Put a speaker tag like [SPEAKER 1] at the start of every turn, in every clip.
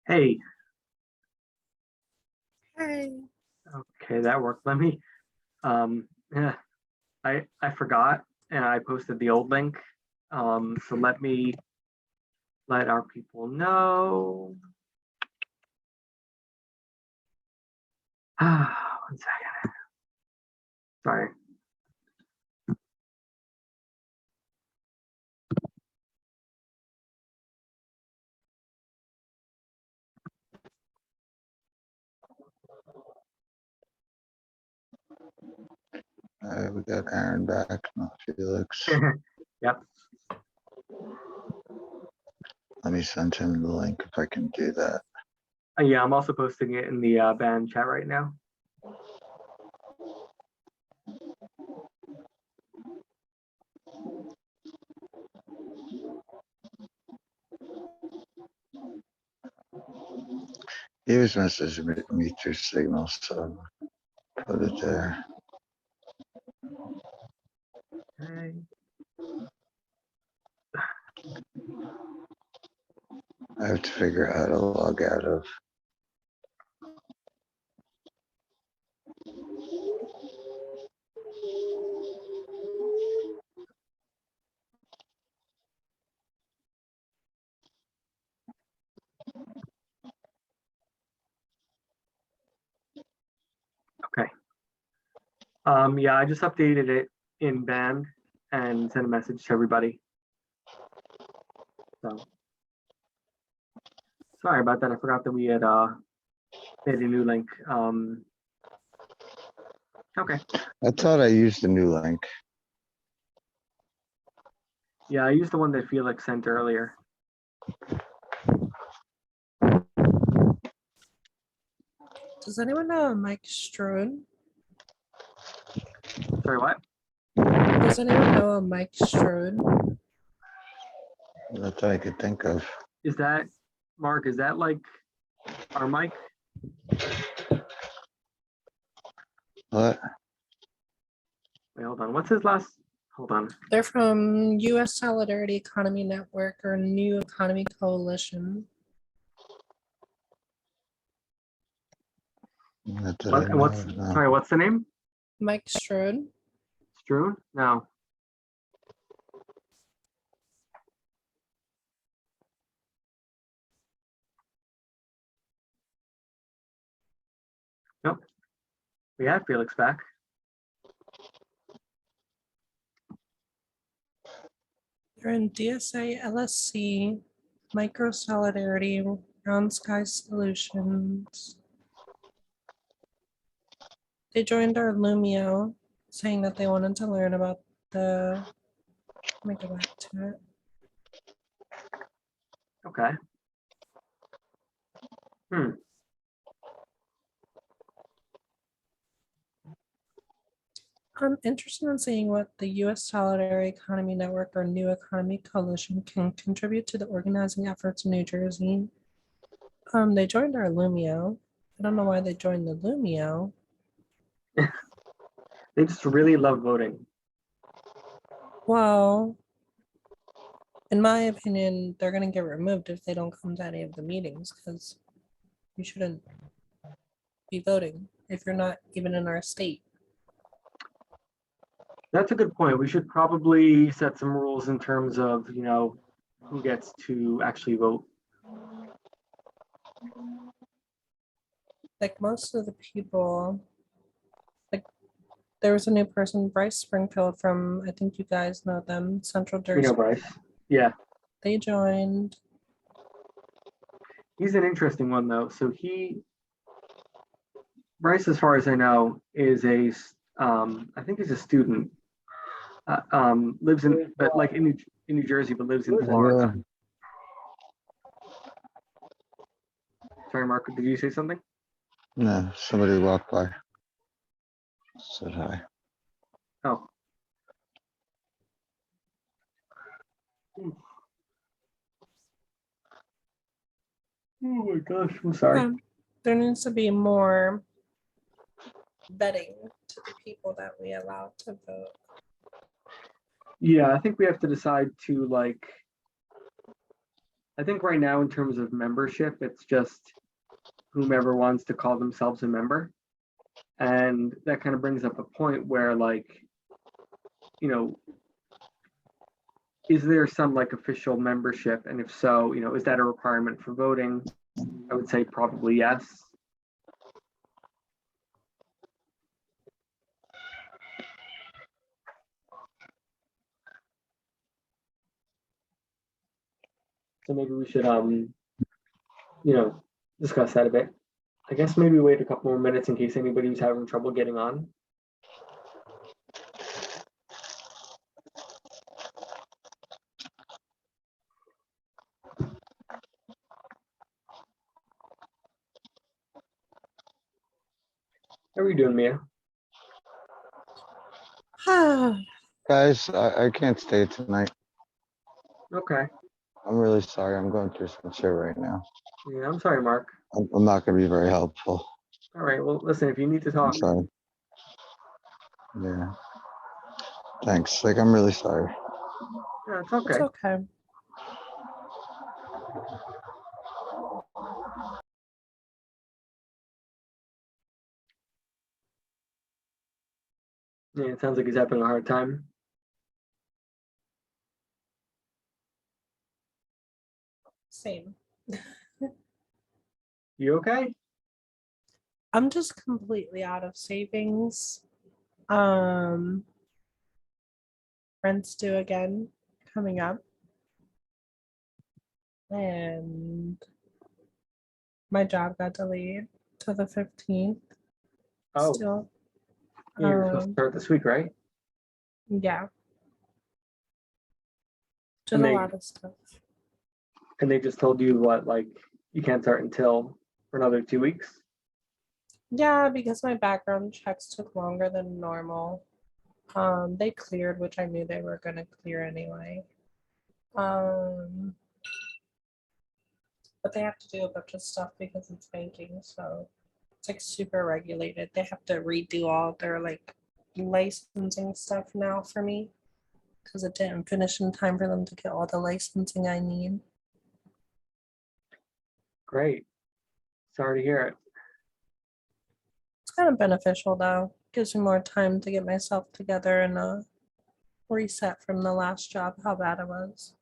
[SPEAKER 1] Hey,
[SPEAKER 2] Hi.
[SPEAKER 1] okay, that worked. Yeah, I forgot and I posted the old link. So let me let our people know. One second. Sorry.
[SPEAKER 3] We got Aaron back, not Felix.
[SPEAKER 1] Yep.
[SPEAKER 3] Let me send him the link if I can do that.
[SPEAKER 1] Yeah, I'm also posting it in the band chat right now.
[SPEAKER 3] He was messaging me through Signal, so put it there.
[SPEAKER 1] Okay.
[SPEAKER 3] I have to figure out how to log out of.
[SPEAKER 1] Okay. Yeah, I just updated it in band and sent a message to everybody. So sorry about that. I forgot that we had made a new link. Okay.
[SPEAKER 3] I thought I used the new link.
[SPEAKER 1] Yeah, I used the one that Felix sent earlier.
[SPEAKER 2] Does anyone know a Mike Strode?
[SPEAKER 1] Sorry, what?
[SPEAKER 2] Does anyone know a Mike Strode?
[SPEAKER 3] That's all I could think of.
[SPEAKER 1] Is that Mark? Is that like our mic?
[SPEAKER 3] What?
[SPEAKER 1] Wait, hold on. What's his last? Hold on.
[SPEAKER 2] They're from U.S. Solidarity Economy Network or New Economy Coalition.
[SPEAKER 3] Not that I
[SPEAKER 1] What? And
[SPEAKER 3] know
[SPEAKER 1] what's?
[SPEAKER 3] of, no.
[SPEAKER 1] Sorry, what's the name?
[SPEAKER 2] Mike Strode.
[SPEAKER 1] Strewn? No. Nope. We have Felix back.
[SPEAKER 2] They're in DSA, LSC, Micro Solidarity, Brown Sky Solutions. They joined our Lumio, saying that they wanted to learn about the. Let me go back to it.
[SPEAKER 1] Okay.
[SPEAKER 2] I'm interested in seeing what the U.S. Solidarity Economy Network or New Economy Coalition can contribute to the organizing efforts in New Jersey. They joined our Lumio. I don't know why they joined the Lumio.
[SPEAKER 1] They just really love voting.
[SPEAKER 2] Well, in my opinion, they're going to get removed if they don't come to any of the meetings because you shouldn't be voting if you're not even in our state.
[SPEAKER 1] That's a good point. We should probably set some rules in terms of, who gets to actually vote.
[SPEAKER 2] Like most of the people, like there was a new person, Bryce Springfield from, I think you guys know them, Central
[SPEAKER 1] We know
[SPEAKER 2] Jersey.
[SPEAKER 1] Bryce. Yeah.
[SPEAKER 2] They joined.
[SPEAKER 1] He's an interesting one though. So Bryce, as far as I know, is I think he's a student. Lives in, but like in New Jersey, but lives in Florida. Sorry, Mark, did you say something?
[SPEAKER 3] No, somebody walked by. Said hi.
[SPEAKER 1] Oh. Oh my gosh, I'm sorry.
[SPEAKER 2] There needs to be more vetting to the people that we allow to vote.
[SPEAKER 1] Yeah, I think we have to decide to I think right now in terms of membership, it's just whomever wants to call themselves a member. And that kind of brings up a point where like, you know, is there some like official membership? And if so, you know, is that a requirement for voting? I would say probably yes. So maybe we should, you know, discuss that a bit. I guess maybe wait a couple more minutes in case anybody was having trouble getting on. How are you doing, Mia?
[SPEAKER 3] Guys, I can't stay tonight.
[SPEAKER 1] Okay.
[SPEAKER 3] I'm really sorry. I'm going through some shit right now.
[SPEAKER 1] Yeah, I'm sorry, Mark.
[SPEAKER 3] I'm not gonna be very helpful.
[SPEAKER 1] All right. Well, listen, if you need to
[SPEAKER 3] I'm
[SPEAKER 1] talk,
[SPEAKER 3] sorry. Yeah. Thanks. Like, I'm really sorry.
[SPEAKER 1] yeah, it's
[SPEAKER 2] It's
[SPEAKER 1] okay.
[SPEAKER 2] okay.
[SPEAKER 1] Yeah, it sounds like he's having a hard time.
[SPEAKER 2] Same.
[SPEAKER 1] You okay?
[SPEAKER 2] I'm just completely out of savings. Rent's due again coming up. And my job got delayed to the 15th.
[SPEAKER 1] Oh,
[SPEAKER 2] Still.
[SPEAKER 1] yeah, you're supposed to start this week, right?
[SPEAKER 2] Yeah. Just
[SPEAKER 1] And
[SPEAKER 2] a
[SPEAKER 1] they
[SPEAKER 2] lot of stuff.
[SPEAKER 1] and they just told you what, like you can't start until for another 2 weeks.
[SPEAKER 2] Yeah, because my background checks took longer than normal. They cleared, which I knew they were gonna clear anyway. But they have to do a bunch of stuff because it's banking, so it's like super regulated. They have to redo all their like licensing stuff now for me because it didn't finish in time for them to get all the licensing I need.
[SPEAKER 1] Great. Sorry to hear it.
[SPEAKER 2] It's kind of beneficial though. Gives me more time to get myself together and reset from the last job, how bad it was.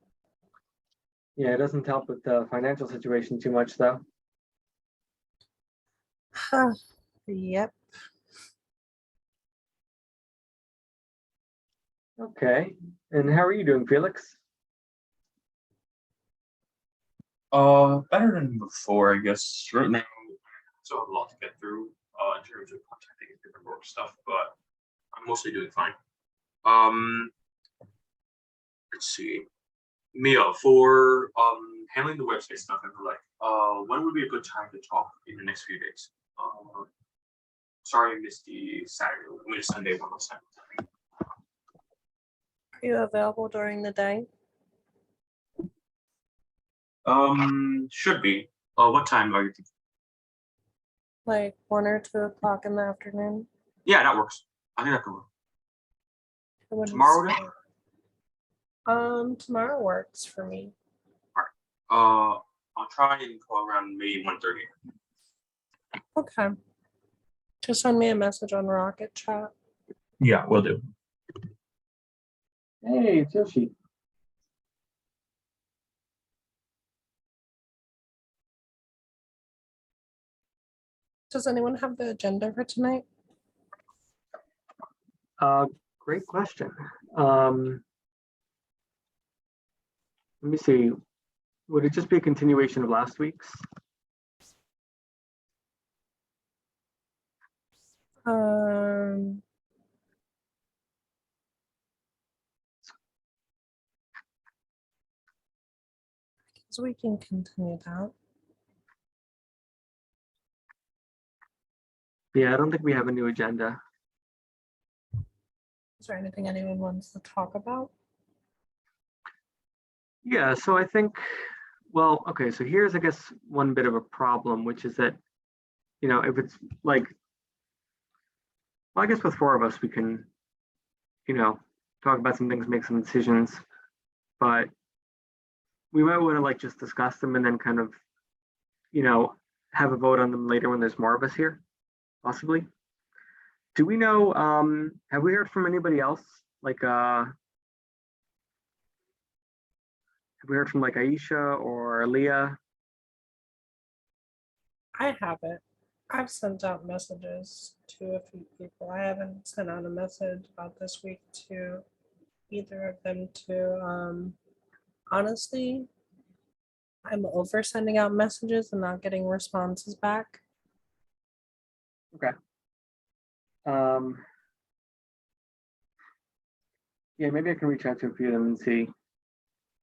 [SPEAKER 1] Yeah, it doesn't help with the financial situation too much, though.
[SPEAKER 2] Yep.
[SPEAKER 1] Okay. And how are you doing, Felix?
[SPEAKER 4] Better than before, I guess. Right now, so I have a lot to get through, in terms of contacting and different work stuff, but I'm mostly doing fine. Um, let's see. Mia, for handling the website stuff and the like, when would be a good time to talk in the next few days? Sorry I missed the Saturday, I mean Sunday one last time.
[SPEAKER 2] Are you available during the day?
[SPEAKER 4] Should be. What time are you thinking?
[SPEAKER 2] Like 1 or 2 o'clock in the afternoon?
[SPEAKER 4] Yeah, that works. I think that could work.
[SPEAKER 2] What do you
[SPEAKER 4] Tomorrow
[SPEAKER 2] say?
[SPEAKER 4] then?
[SPEAKER 2] Tomorrow works for me.
[SPEAKER 4] I'll try and call around maybe 1:30.
[SPEAKER 2] Okay. Just send me a message on Rocket Chat.
[SPEAKER 4] Yeah, will do.
[SPEAKER 1] Hey, it's Yoshi.
[SPEAKER 2] Does anyone have the agenda for tonight?
[SPEAKER 1] Great question. Let me see. Would it just be a continuation of last week's?
[SPEAKER 2] Um, so we can continue that.
[SPEAKER 1] Yeah, I don't think we have a new agenda.
[SPEAKER 2] Is there anything anyone wants to talk about?
[SPEAKER 1] Yeah, so I think, well, okay, so here's, I guess, one bit of a problem, which is that, you know, if it's like, well, I guess with 4 of us, we can, you know, talk about some things, make some decisions. But we might want to like just discuss them and then kind of, you know, have a vote on them later when there's more of us here, possibly. Do we know, have we heard from anybody else? Like, have we heard from like Aisha or Leah?
[SPEAKER 2] I haven't. I've sent out messages to a few people. I haven't sent out a message about this week to either of them to, honestly, I'm over sending out messages and not getting responses back.
[SPEAKER 1] Um, yeah, maybe I can reach out to a few of them and see,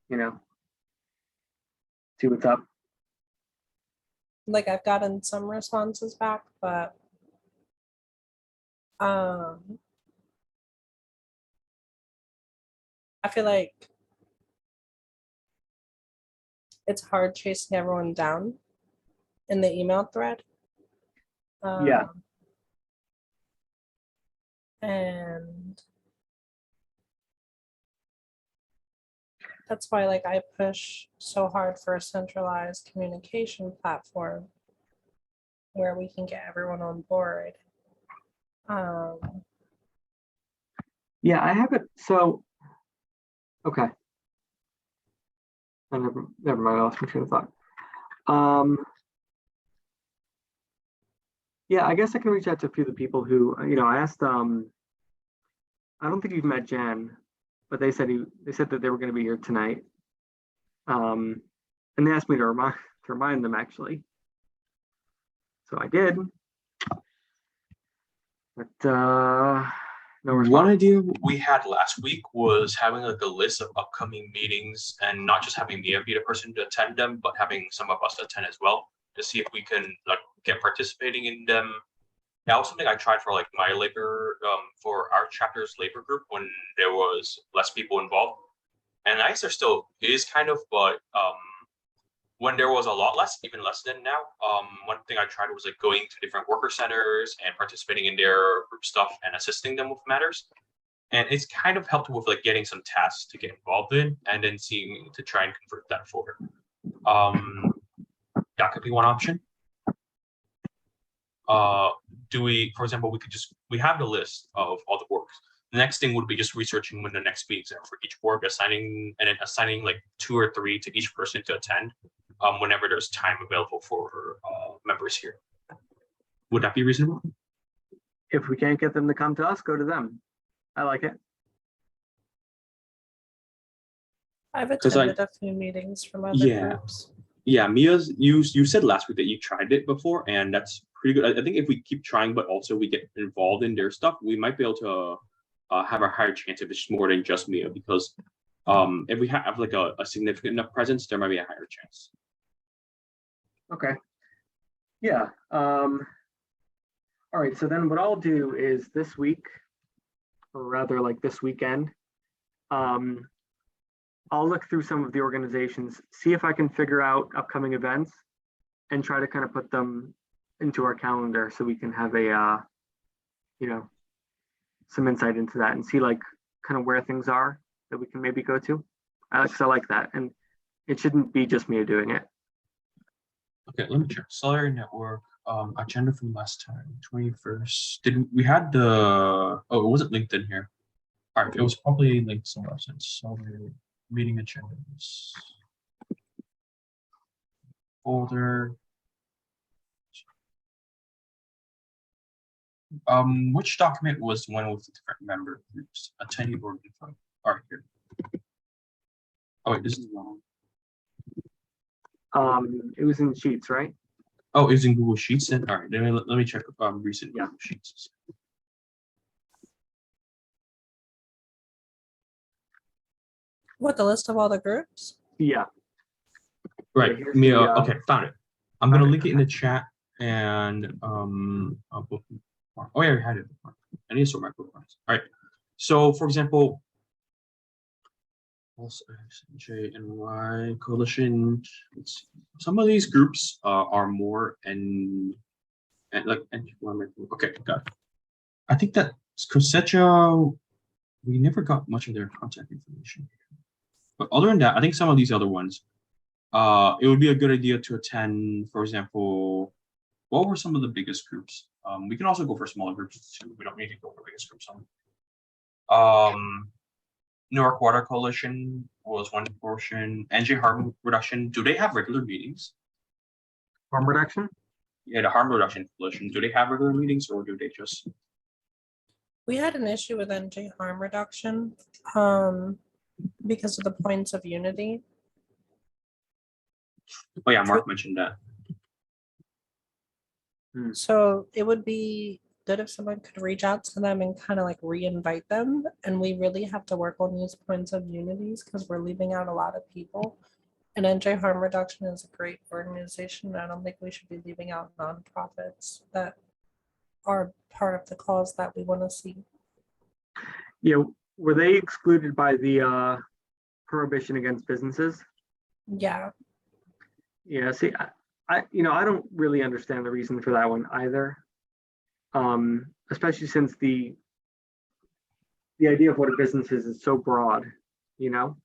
[SPEAKER 1] you know, see what's up.
[SPEAKER 2] Like I've gotten some responses back, but I feel like it's hard chasing everyone down in the email thread.
[SPEAKER 1] Yeah.
[SPEAKER 2] And that's why like I push so hard for a centralized communication platform where we can get everyone on board.
[SPEAKER 1] Yeah, I have it. So, okay. Never mind. I lost my train of thought. Yeah, I guess I can reach out to a few of the people who, you know, I asked. I don't think you've met Jan, but they said that they were going to be here tonight. And they asked me to remind them actually. So I did. But no response.
[SPEAKER 4] One idea we had last week was having like a list of upcoming meetings and not just having Mia be the person to attend them, but having some of us attend as well to see if we can like get participating in them. That was something I tried for like my labor, for our chapter's labor group when there was less people involved. And I guess there still is kind of, but when there was a lot less, even less than now, one thing I tried was like going to different worker centers and participating in their group stuff and assisting them with matters. And it's kind of helped with like getting some tasks to get involved in and then seeing to try and convert that forward. That could be one option. Do we, for example, we have the list of all the works. The next thing would be just researching when the next meetings are for each work, assigning like 2 or 3 to each person to attend whenever there's time available for members here. Would that be reasonable?
[SPEAKER 1] If we can't get them to come to us, go to them. I like it.
[SPEAKER 2] I've
[SPEAKER 4] 'Cause I-
[SPEAKER 2] attended a few meetings from other
[SPEAKER 4] Yeah.
[SPEAKER 2] groups.
[SPEAKER 4] Yeah, Mia's, you said last week that you tried it before, and that's pretty good. I think if we keep trying, but also we get involved in their stuff, we might be able to have a higher chance if it's more than just Mia, because if we have like a significant enough presence, there might be a higher chance.
[SPEAKER 1] Okay. Yeah. All right. So then what I'll do is this week, or rather like this weekend, I'll look through some of the organizations, see if I can figure out upcoming events and try to kind of put them into our calendar so we can have a, you know, some insight into that and see like kind of where things are that we can maybe go to. I like that. And it shouldn't be just me doing it.
[SPEAKER 4] Okay, let me check. Solidary Network, agenda from last time, 21st. Did we had the, oh, it wasn't linked in here. All right, it was probably linked somewhere else. Solidary meeting agendas. Folder. Which document was the one with the different member groups? Attendee board info. All right, here. Oh wait, this is wrong.
[SPEAKER 1] It was in Sheets, right?
[SPEAKER 4] Oh, it's in Google Sheets then. All right, let me check recent Google Sheets.
[SPEAKER 2] What, the list of all the groups?
[SPEAKER 1] Yeah.
[SPEAKER 4] Right,
[SPEAKER 1] here's
[SPEAKER 4] Mia.
[SPEAKER 1] the,
[SPEAKER 4] Okay, found it. I'm gonna
[SPEAKER 1] okay.
[SPEAKER 4] link it in the chat and I'll book. Oh yeah, I had it. I need to sort my bookmarks. All right. So for example, JNY coalition. Some of these groups are more and like okay, got it. I think that Cosecha, we never got much of their contact information. But other than that, I think some of these other ones it would be a good idea to attend, for example, what were some of the biggest groups? We can also go for smaller groups too. We don't need to go for biggest groups. New York Water Coalition was one portion. NJ Harm Reduction, do they have regular meetings?
[SPEAKER 1] Harm reduction?
[SPEAKER 4] Yeah, the Harm Reduction Coalition, do they have regular meetings or do they just?
[SPEAKER 2] We had an issue with NJ harm reduction because of the points of unity.
[SPEAKER 4] Oh yeah, Mark mentioned that.
[SPEAKER 2] So it would be good if someone could reach out to them and kind of like re-invite them. And we really have to work on these points of unities because we're leaving out a lot of people. And NJ Harm Reduction is a great organization. I don't think we should be leaving out nonprofits that are part of the cause that we want to see.
[SPEAKER 1] Yeah, were they excluded by the prohibition against businesses?
[SPEAKER 2] Yeah,
[SPEAKER 1] Yeah, see, I don't really understand the reason for that one either. Especially since the idea of what a business is so broad, you know?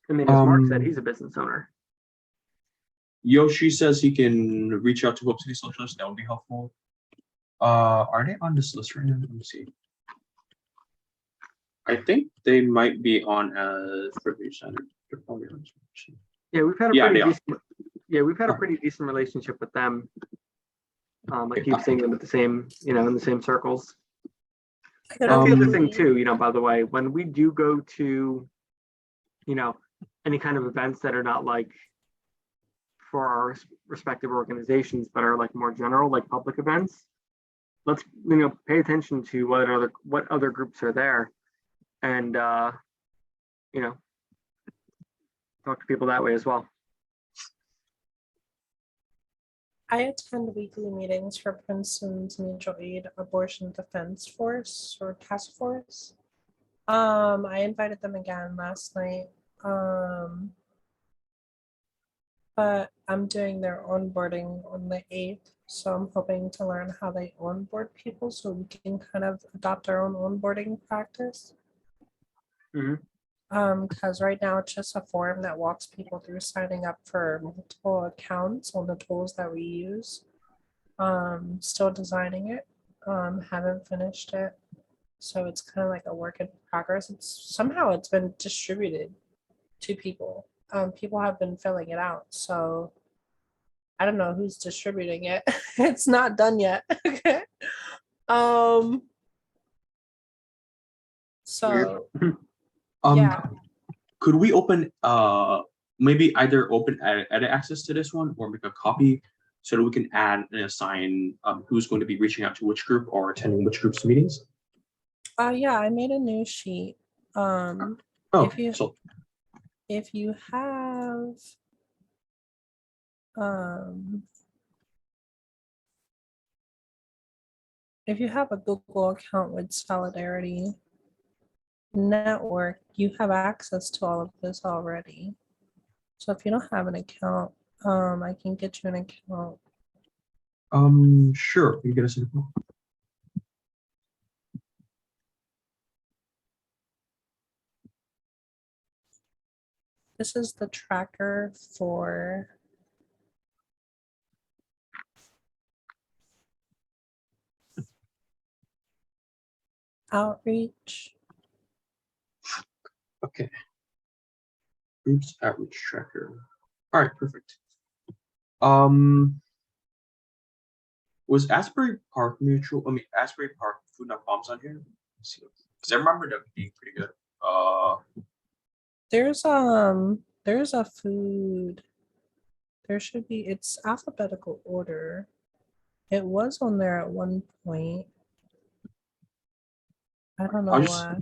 [SPEAKER 1] I mean, as Mark said, he's a business owner.
[SPEAKER 4] Yoshi says he can reach out to Hope City Socialists. That would be helpful. Are they on this list right now? Let me see. I think they might be on as Privilege Center. They're probably on.
[SPEAKER 1] Yeah, we've had a
[SPEAKER 4] Yeah,
[SPEAKER 1] pretty
[SPEAKER 4] they are.
[SPEAKER 1] decent, yeah, we've had a pretty decent relationship with them. I keep seeing them at the same, in the same circles.
[SPEAKER 2] I
[SPEAKER 1] That's the other
[SPEAKER 2] don't
[SPEAKER 1] thing
[SPEAKER 2] see-
[SPEAKER 1] too, by the way, when we do go to, any kind of events that are not like for our respective organizations, but are like more general, like public events, let's, pay attention to what other groups are there and, talk to people that way as well.
[SPEAKER 2] I attend weekly meetings for Princeton's Mutual Aid Abortion Defense Force or Task Force. I invited them again last night. But I'm doing their onboarding on the 8th, so I'm hoping to learn how they onboard people so we can kind of adopt our own onboarding practice.
[SPEAKER 1] Mhm.
[SPEAKER 2] Because right now it's just a form that walks people through signing up for multiple accounts on the tools that we use. Still designing it, haven't finished it. So it's kind of like a work in progress. It's been distributed to people. People have been filling it out. So I don't know who's distributing it. It's not done yet. So yeah.
[SPEAKER 4] Could we open maybe either open edit access to this one or make a copy so that we can add and assign who's going to be reaching out to which group or attending which group's meetings?
[SPEAKER 2] Yeah, I made a new sheet.
[SPEAKER 4] Oh,
[SPEAKER 2] If you-
[SPEAKER 4] so
[SPEAKER 2] If you have a Google account with Solidarity Network, you have access to all of this already. So if you don't have an account, I can get you an account.
[SPEAKER 4] sure, can you get us an info?
[SPEAKER 2] This is the tracker for outreach.
[SPEAKER 4] Okay. Groups outreach tracker. All right, perfect. Was Asbury Park Asbury Park Food Not Bombs on here? Let's see. Because I remember that being pretty good.
[SPEAKER 2] There's a food. There should be, it's alphabetical order. It was on there at one point. I don't know why.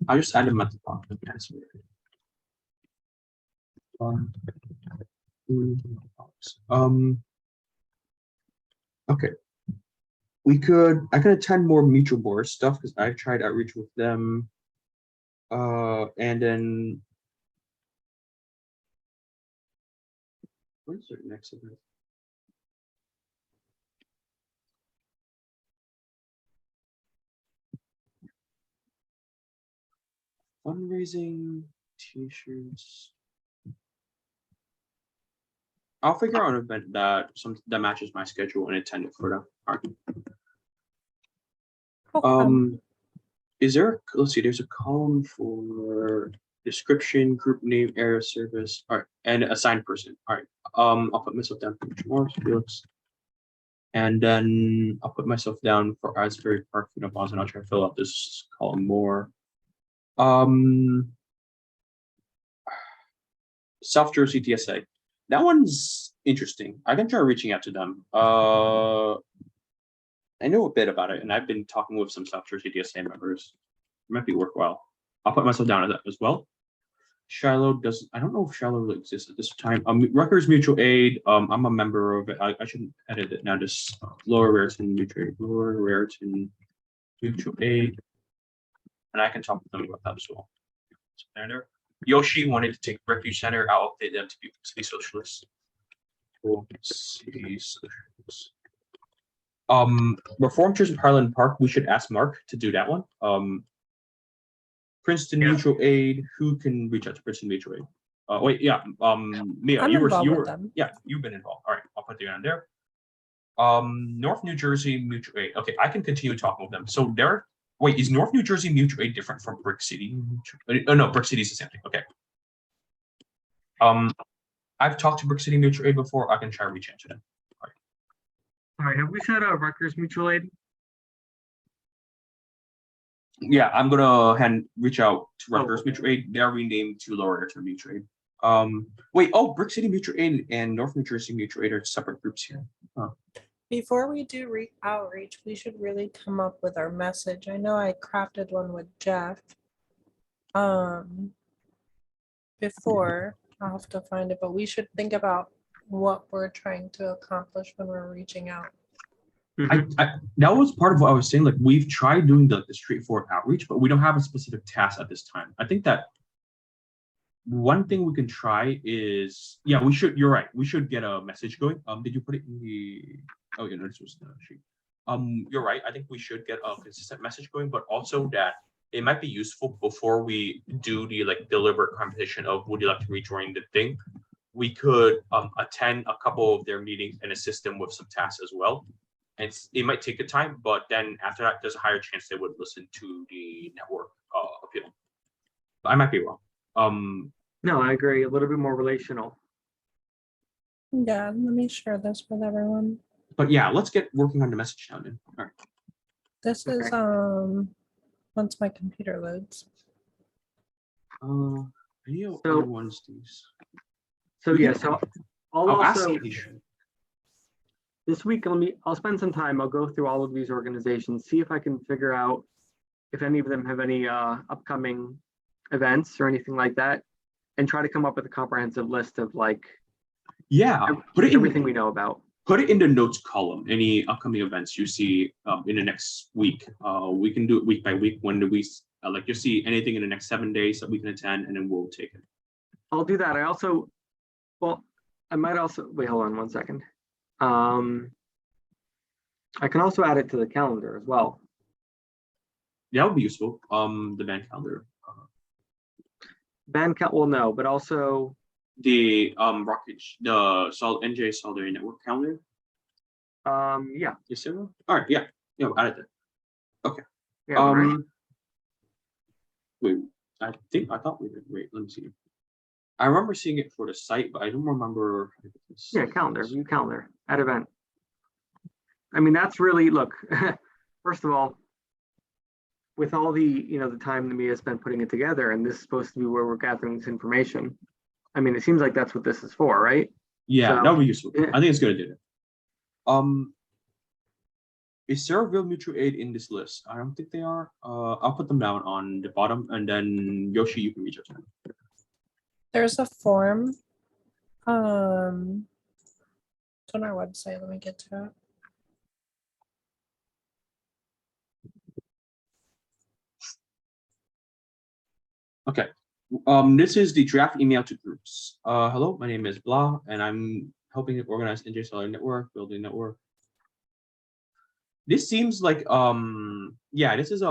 [SPEAKER 4] I just added them at the top. Asbury. Okay. I could attend more mutual board stuff because I've tried outreach with them. And then where's their next event? Fundraising. T-shirts. I'll figure out an event that matches my schedule and attend it for them. All right.
[SPEAKER 2] Okay.
[SPEAKER 4] Is there? Let's see. There's a column for description, group name, area service. All right, and assigned person. All right. I'll put myself down for Morris Felix, and then I'll put myself down for Asbury Park Food and Pause, and I'll try to fill out this column more. South Jersey DSA. That one's interesting. I can try reaching out to them. I know a bit about it, and I've been talking with some South Jersey DSA members. It might be worthwhile. I'll put myself down as well. Shiloh doesn't. I don't know if Shiloh really exists at this time. Rutgers Mutual Aid. I'm a member of it. I shouldn't edit it now. Just Lower Raritan Mutual Aid. Lower Raritan Mutual Aid, and I can talk with them about that as well. There. Yoshi wanted to take Refuge Center. I'll update them to be City Socialists. Cool. City Socialists. Reform Church in Highland Park. We should ask Mark to do that one. Princeton Mutual Aid. Who can reach out to Princeton Mutual Aid? Wait, yeah. Mia,
[SPEAKER 2] I'm
[SPEAKER 4] you
[SPEAKER 2] involved with
[SPEAKER 4] were.
[SPEAKER 2] them.
[SPEAKER 4] Yeah, you've been involved. All right, I'll put you on there. North New Jersey Mutual Aid. Okay, I can continue talking with them. So there. Wait, is North New Jersey Mutual Aid different from Brick City? Oh no, Brick City is the same thing. Okay. I've talked to Brick City Mutual Aid before. I can try to reach out to them.
[SPEAKER 1] All right, have we said Rutgers Mutual Aid?
[SPEAKER 4] Yeah, I'm gonna reach out to Rutgers Mutual Aid. They're renamed to Lower Raritan Mutual Aid. Wait, Brick City Mutual Aid and North New Jersey Mutual Aid are separate groups here. Huh.
[SPEAKER 2] Before we do outreach, we should really come up with our message. I know I crafted one with Jeff. Before, I'll have to find it, but we should think about what we're trying to accomplish when we're reaching out.
[SPEAKER 4] That was part of what I was saying. Like, we've tried doing the straightforward outreach, but we don't have a specific task at this time. I think that one thing we can try is, yeah, we should. You're right. We should get a message going. Did you put it in the? Oh, yeah, no, this was the sheet. You're right. I think we should get a consistent message going, but also that it might be useful before we do the deliberate conversation of would you like to rejoin the thing. We could attend a couple of their meetings and assist them with some tasks as well. And it might take a time, but then after that, there's a higher chance they would listen to the network appeal. But I might be wrong.
[SPEAKER 1] No, I agree. A little bit more relational.
[SPEAKER 2] Yeah, let me share this with everyone.
[SPEAKER 4] But yeah, let's get working on the message now then. All right.
[SPEAKER 2] This is
[SPEAKER 1] Okay.
[SPEAKER 2] Once my computer loads.
[SPEAKER 4] Any
[SPEAKER 1] So-
[SPEAKER 4] other ones these?
[SPEAKER 1] So yeah, so I'll
[SPEAKER 4] ask
[SPEAKER 1] also
[SPEAKER 4] Keisha.
[SPEAKER 1] this week I'll spend some time. I'll go through all of these organizations, see if I can figure out if any of them have any upcoming events or anything like that, and try to come up with a comprehensive list of
[SPEAKER 4] Yeah, put it in
[SPEAKER 1] everything we know about.
[SPEAKER 4] Put it in the notes column. Any upcoming events you see in the next week. We can do it week by week. When do we you see anything in the next 7 days that we can attend, and then we'll take it.
[SPEAKER 1] I'll do that. I might also wait. Hold on one second. I can also add it to the calendar as well.
[SPEAKER 4] That would be useful. The band calendar.
[SPEAKER 1] Band count. Well, no, but also
[SPEAKER 4] The NJ Solidarity Network calendar.
[SPEAKER 1] yeah.
[SPEAKER 4] Is there one? All right, yeah, add it there.
[SPEAKER 1] Yeah, right.
[SPEAKER 4] Wait, I thought we did. Wait, let me see. I remember seeing it for the site, but I don't remember.
[SPEAKER 1] Yeah, calendar, view calendar, add event. I mean, that's really, look, first of all, with all the, the time the media has spent putting it together, and this is supposed to be where we're gathering this information. I mean, it seems like that's what this is for, right?
[SPEAKER 4] Yeah,
[SPEAKER 1] So,
[SPEAKER 4] that would be useful.
[SPEAKER 1] yeah.
[SPEAKER 4] I think it's good to do that. Is Cerebreville Mutual Aid in this list? I don't think they are. I'll put them down on the bottom, and then Yoshi, you can reach out to them.
[SPEAKER 2] There's a form. It's on our website. Let me get to it.
[SPEAKER 4] Okay. This is the draft email to groups. Hello, my name is Blah, and I'm helping to organize NJ Solidarity Network, building network. This seems like yeah, this is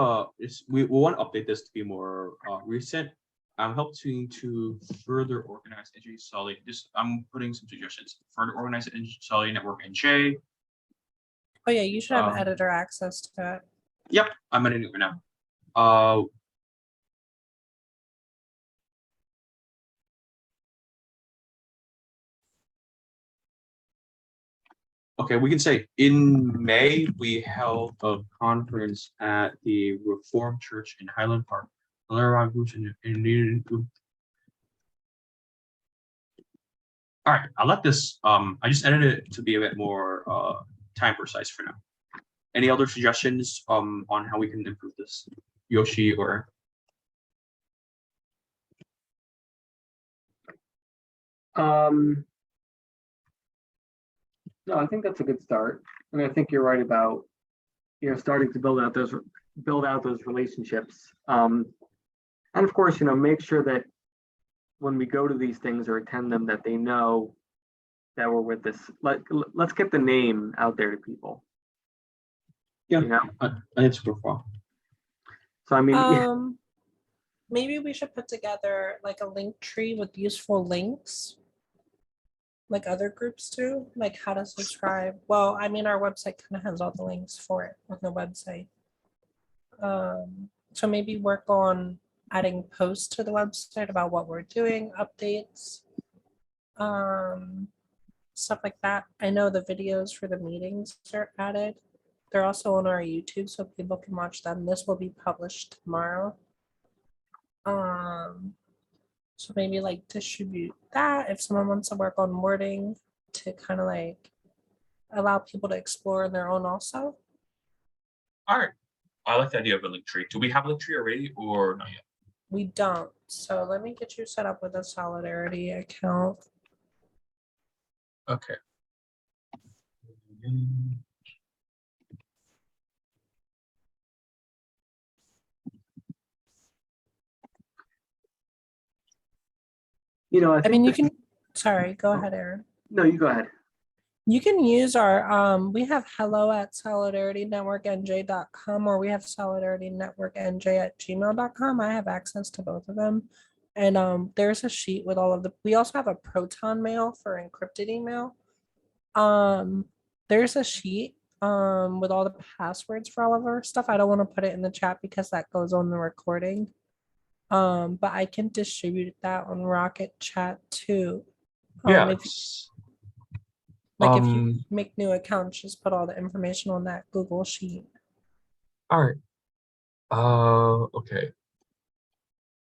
[SPEAKER 4] we want to update this to be more recent. I'm helping to further organize NJ Solid. I'm putting some suggestions. Further organize the NJ Solid network NJ.
[SPEAKER 2] Oh yeah, you should have
[SPEAKER 4] Um,
[SPEAKER 2] editor access to it.
[SPEAKER 4] Yep, I'm gonna do it right now. Okay, we can say in May, we held a conference at the Reformed Church in Highland Park. All right, I'll let this, I just edited it to be a bit more time precise for now. Any other suggestions on how we can improve this? Yoshi or?
[SPEAKER 1] No, I think that's a good start. And I think you're right about, starting to build out those relationships. And of course, make sure that when we go to these things or attend them, that they know that we're with this. Let's get the name out there to people.
[SPEAKER 4] Yeah, it's super fun.
[SPEAKER 1] So I mean,
[SPEAKER 2] Maybe we should put together like a link tree with useful links, like other groups do, like how to subscribe. Well, I mean, our website kind of has all the links for it on the website. So maybe work on adding posts to the website about what we're doing, updates, stuff like that. I know the videos for the meetings are added. They're also on our YouTube, so people can watch them. This will be published tomorrow. So maybe like distribute that if someone wants to work on wording to kind of like allow people to explore on their own also.
[SPEAKER 4] All right, I like the idea of a link tree. Do we have a link tree already or not yet?
[SPEAKER 2] We don't. So let me get you set up with a Solidarity account.
[SPEAKER 4] Okay.
[SPEAKER 2] I mean, you can, sorry, go ahead, Aaron.
[SPEAKER 1] No, you go ahead.
[SPEAKER 2] You can use our, we have hello@solidaritynetworknj.com or we have solidaritynetworknj@gmail.com. I have access to both of them. And there's a sheet with all of we also have a Proton mail for encrypted email. There's a sheet with all the passwords for all of our stuff. I don't want to put it in the chat because that goes on the recording. But I can distribute that on Rocket Chat too.
[SPEAKER 4] Yeah.
[SPEAKER 2] If you make new accounts, just put all the information on that Google sheet.
[SPEAKER 4] All right. Okay.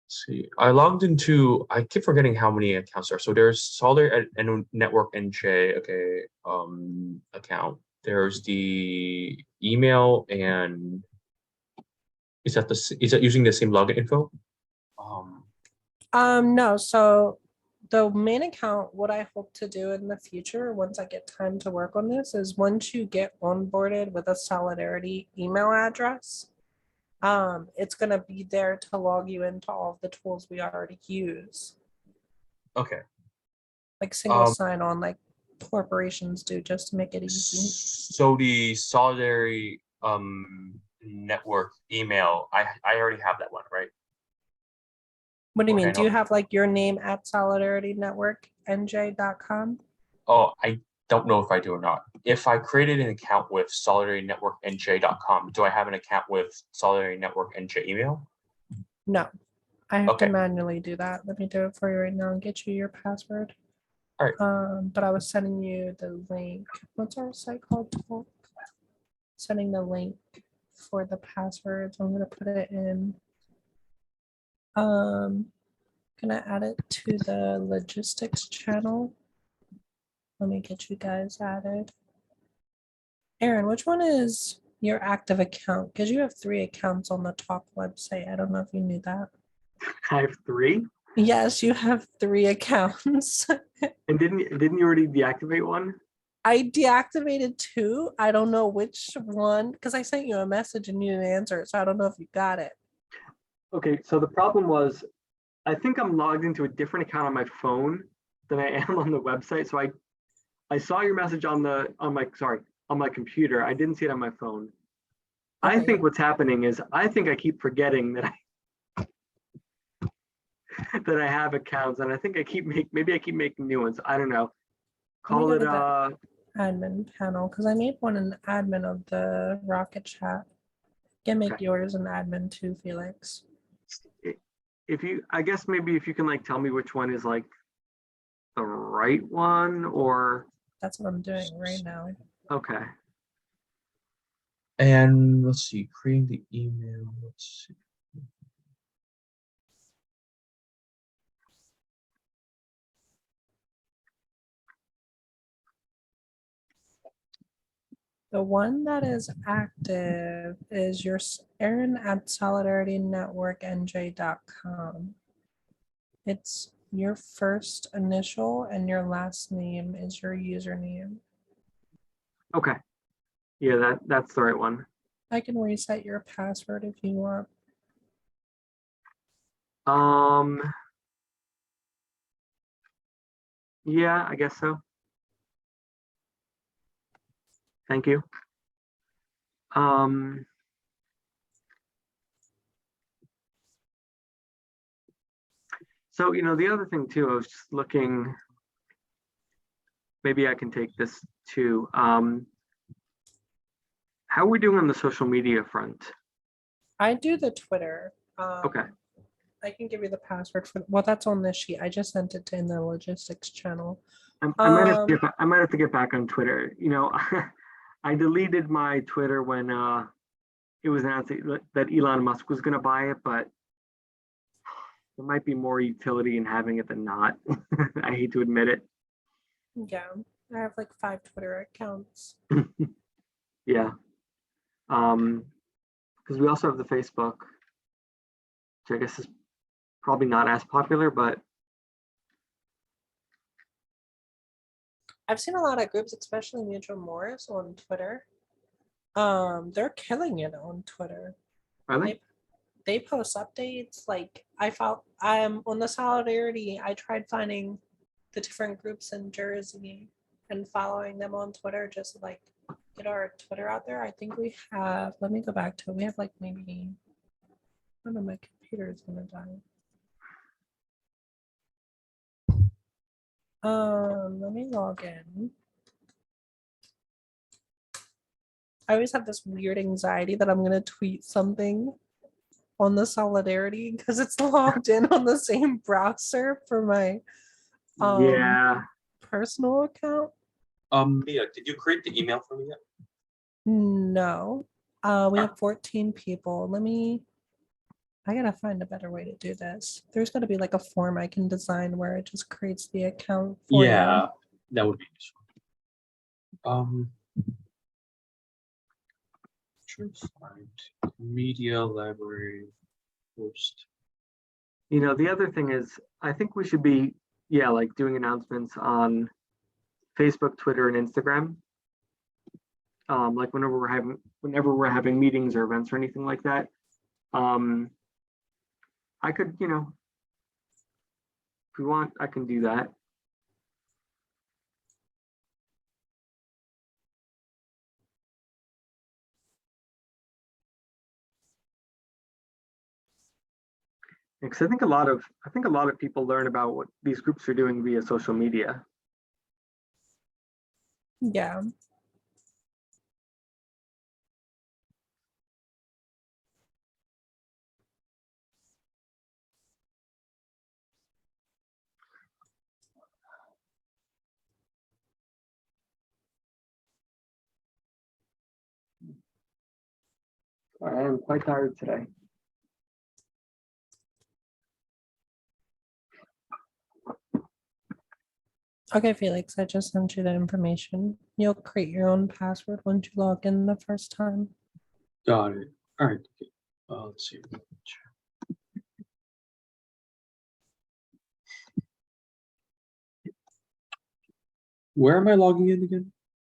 [SPEAKER 4] Let's see. I logged into. I keep forgetting how many accounts there are. So there's Solid and Network NJ. Okay. Account. There's the email and is that using the same login info?
[SPEAKER 2] No. So the main account, what I hope to do in the future, once I get time to work on this, is once you get onboarded with a Solidarity email address, it's gonna be there to log you into all of the tools we already use.
[SPEAKER 4] Okay.
[SPEAKER 2] Like single sign-on, like corporations do, just to make it easy.
[SPEAKER 4] So the Solidarity network email, I already have that one, right?
[SPEAKER 2] What do you mean?
[SPEAKER 4] Okay,
[SPEAKER 2] Do you have like your name at solidaritynetworknj.com?
[SPEAKER 4] Oh, I don't know if I do or not. If I created an account with solidaritynetworknj.com, do I have an account with Solidarity Network NJ email?
[SPEAKER 2] No, I have to
[SPEAKER 4] Okay.
[SPEAKER 2] manually do that. Let me do it for you right now and get you your password.
[SPEAKER 4] All right.
[SPEAKER 2] But I was sending you the link. What's our site called? Talk? Sending the link for the passwords. I'm gonna put it in. Gonna add it to the logistics channel. Let me get you guys added. Aaron, which one is your active account? Because you have 3 accounts on the Talk website. I don't know if you knew that.
[SPEAKER 1] I have 3.
[SPEAKER 2] Yes, you have 3 accounts.
[SPEAKER 1] And didn't you already deactivate one?
[SPEAKER 2] I deactivated 2. I don't know which one because I sent you a message and you didn't answer it. So I don't know if you got it.
[SPEAKER 1] Okay, so the problem was, I think I'm logged into a different account on my phone than I am on the website. So I saw your message on my computer. I didn't see it on my phone. I
[SPEAKER 2] Okay.
[SPEAKER 1] think what's happening is I think I keep forgetting that that I have accounts, and I think maybe I keep making new ones. I don't know.
[SPEAKER 2] Let me
[SPEAKER 1] Call
[SPEAKER 2] go
[SPEAKER 1] it
[SPEAKER 2] to that admin panel because I made one an admin of the Rocket chat. You can make
[SPEAKER 1] Okay.
[SPEAKER 2] yours an admin too, Felix.
[SPEAKER 1] If you, I guess maybe if you can like tell me which one is like the right one, or
[SPEAKER 2] That's what I'm doing right now.
[SPEAKER 1] okay.
[SPEAKER 4] And let's see, creating the email. Let's see.
[SPEAKER 2] The one that is active is your Aaron at solidaritynetworknj.com. It's your first initial and your last name is your username.
[SPEAKER 1] Okay. Yeah, that's the right one.
[SPEAKER 2] I can reset your password if you want.
[SPEAKER 1] Yeah, I guess so. Thank you. So, the other thing too, I was just looking, maybe I can take this too. How are we doing on the social media front?
[SPEAKER 2] I do the Twitter.
[SPEAKER 1] Okay.
[SPEAKER 2] I can give you the password for, well, that's on this sheet. I just sent it in the logistics channel.
[SPEAKER 1] I might have to get back on Twitter. I deleted my Twitter when it was announced that Elon Musk was going to buy it, but there might be more utility in having it than not. I hate to admit it.
[SPEAKER 2] Yeah, I have like 5 Twitter accounts.
[SPEAKER 1] Yeah. Because we also have the Facebook, which I guess is probably not as popular, but
[SPEAKER 2] I've seen a lot of groups, especially Mutual Morris on Twitter. They're killing it on Twitter.
[SPEAKER 1] are they?
[SPEAKER 2] They post updates. Like I'm on the Solidarity. I tried finding the different groups in Jersey and following them on Twitter just to like get our Twitter out there. I think we have, let me go back to it. We have like maybe, I don't know, my computer is gonna die. Let me log in. I always have this weird anxiety that I'm gonna tweet something on the Solidarity because it's logged in on the same browser for my
[SPEAKER 1] Yeah.
[SPEAKER 2] personal account.
[SPEAKER 4] Mia, did you create the email for me yet?
[SPEAKER 2] No. We have 14 people. I gotta find a better way to do this. There's gotta be like a form I can design where it just creates the account for you.
[SPEAKER 4] That would be useful. Media library post.
[SPEAKER 1] The other thing is, I think we should be, like doing announcements on Facebook, Twitter, and Instagram. Like whenever we're having meetings or events or anything like that. I could, if we want, I can do that. Because I think a lot of people learn about what these groups are doing via social media.
[SPEAKER 2] Yeah.
[SPEAKER 1] I am quite tired today.
[SPEAKER 2] Okay, Felix, I just sent you the information. You'll create your own password once you log in the first time.
[SPEAKER 4] Got it. All right. Let's see. Where am I logging in again?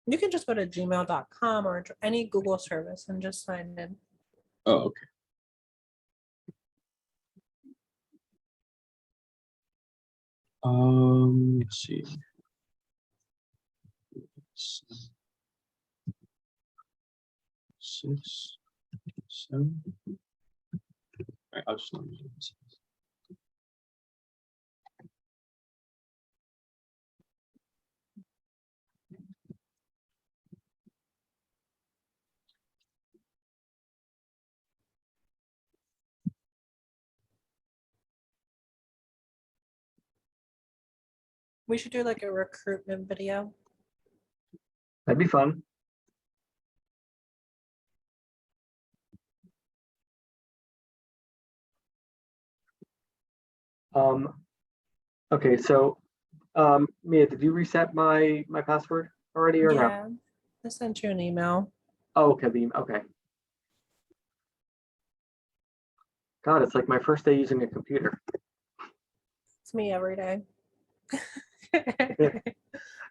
[SPEAKER 2] You can just go to gmail.com or any Google service and just sign in.
[SPEAKER 4] Oh, okay. Let's see. Six, 7. All right, I'll just
[SPEAKER 2] We should do like a recruitment video.
[SPEAKER 1] That'd be fun. Okay, so, Mia, did you reset my password already or no?
[SPEAKER 2] Yeah, I sent you an email.
[SPEAKER 1] Oh, okay, okay. God, it's like my first day using a computer.
[SPEAKER 2] It's me every day.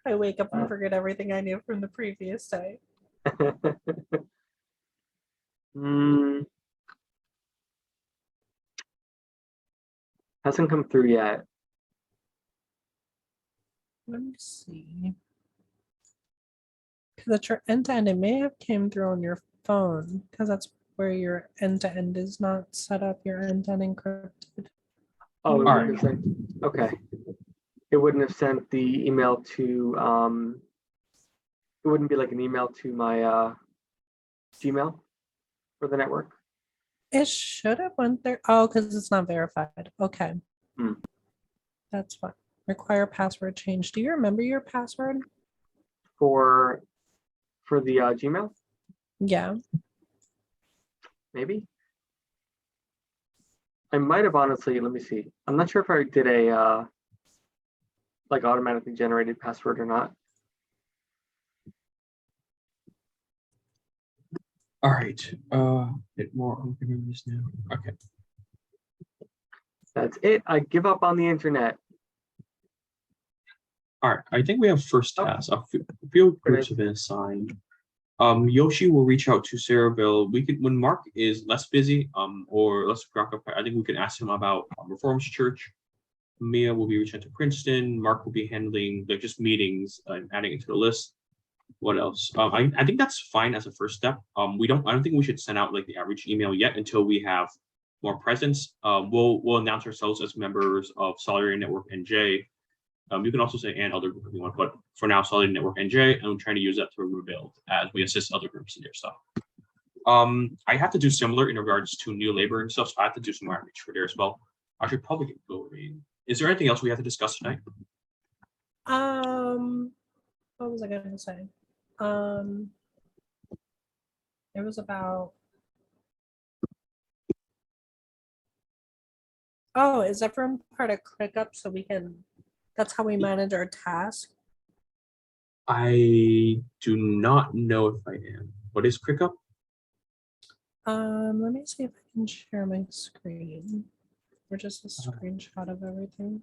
[SPEAKER 2] I wake up and forget everything I knew from the previous day.
[SPEAKER 1] Hmm, hasn't come through yet.
[SPEAKER 2] Let me see. Because at your end-to-end, it may have came through on your phone because that's where your end-to-end is not set up. Your end-to-end encrypted.
[SPEAKER 1] Oh, it
[SPEAKER 4] All
[SPEAKER 1] wouldn't have sent, okay. It wouldn't have sent the email to, it wouldn't be like an email to my Gmail for the network.
[SPEAKER 2] It should have went there. Oh, because it's not verified. Okay.
[SPEAKER 1] Hmm.
[SPEAKER 2] That's fine. Require password change. Do you remember your password?
[SPEAKER 1] For the Gmail,
[SPEAKER 2] Yeah.
[SPEAKER 1] maybe? I might have honestly, let me see. I'm not sure if I did a like automatically generated password or not.
[SPEAKER 4] All right. Bit more open this now. Okay.
[SPEAKER 1] That's it. I give up on the internet.
[SPEAKER 4] All right. I think we have first
[SPEAKER 1] Oh.
[SPEAKER 4] task. A few groups have been assigned. Yoshi will reach out to Cerebell. We could, when Mark is less busy, or less preoccupied, I think we can ask him about Reformed Church. Mia will be reaching out to Princeton. Mark will be handling like just meetings and adding it to the list. What else? I think that's fine as a first step. I don't think we should send out like the average email yet until we have more presence. We'll announce ourselves as members of Solidarity Network NJ. You can also say and other group if you want, but for now, Solidarity Network NJ, and I'm trying to use that to rebuild as we assist other groups in their stuff. I have to do similar in regards to new labor and stuff, so I have to do some outreach for there as well. I should probably get going. Is there anything else we have to discuss tonight?
[SPEAKER 2] What was I gonna say? It was about. Oh, is everyone part of ClickUp so we can? That's how we manage our task.
[SPEAKER 4] I do not know if I am. What is ClickUp?
[SPEAKER 2] Let me see if I can share my screen. Or just a screenshot of everything.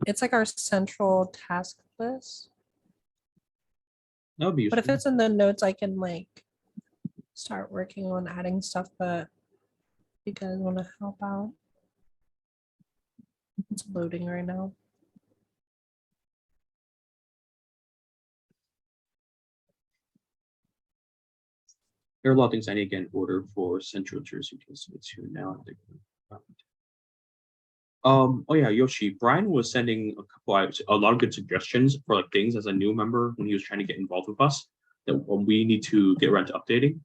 [SPEAKER 2] It's like our central task list.
[SPEAKER 4] That would be
[SPEAKER 2] But if
[SPEAKER 4] useful.
[SPEAKER 2] it's in the notes, I can like start working on adding stuff, but you guys want to help out? It's loading right now.
[SPEAKER 4] There are a lot of things I need to get in order for Central Jersey because it's here now. Oh yeah, Yoshi. Brian was sending a lot of good suggestions for like things as a new member when he was trying to get involved with us that we need to get around to updating.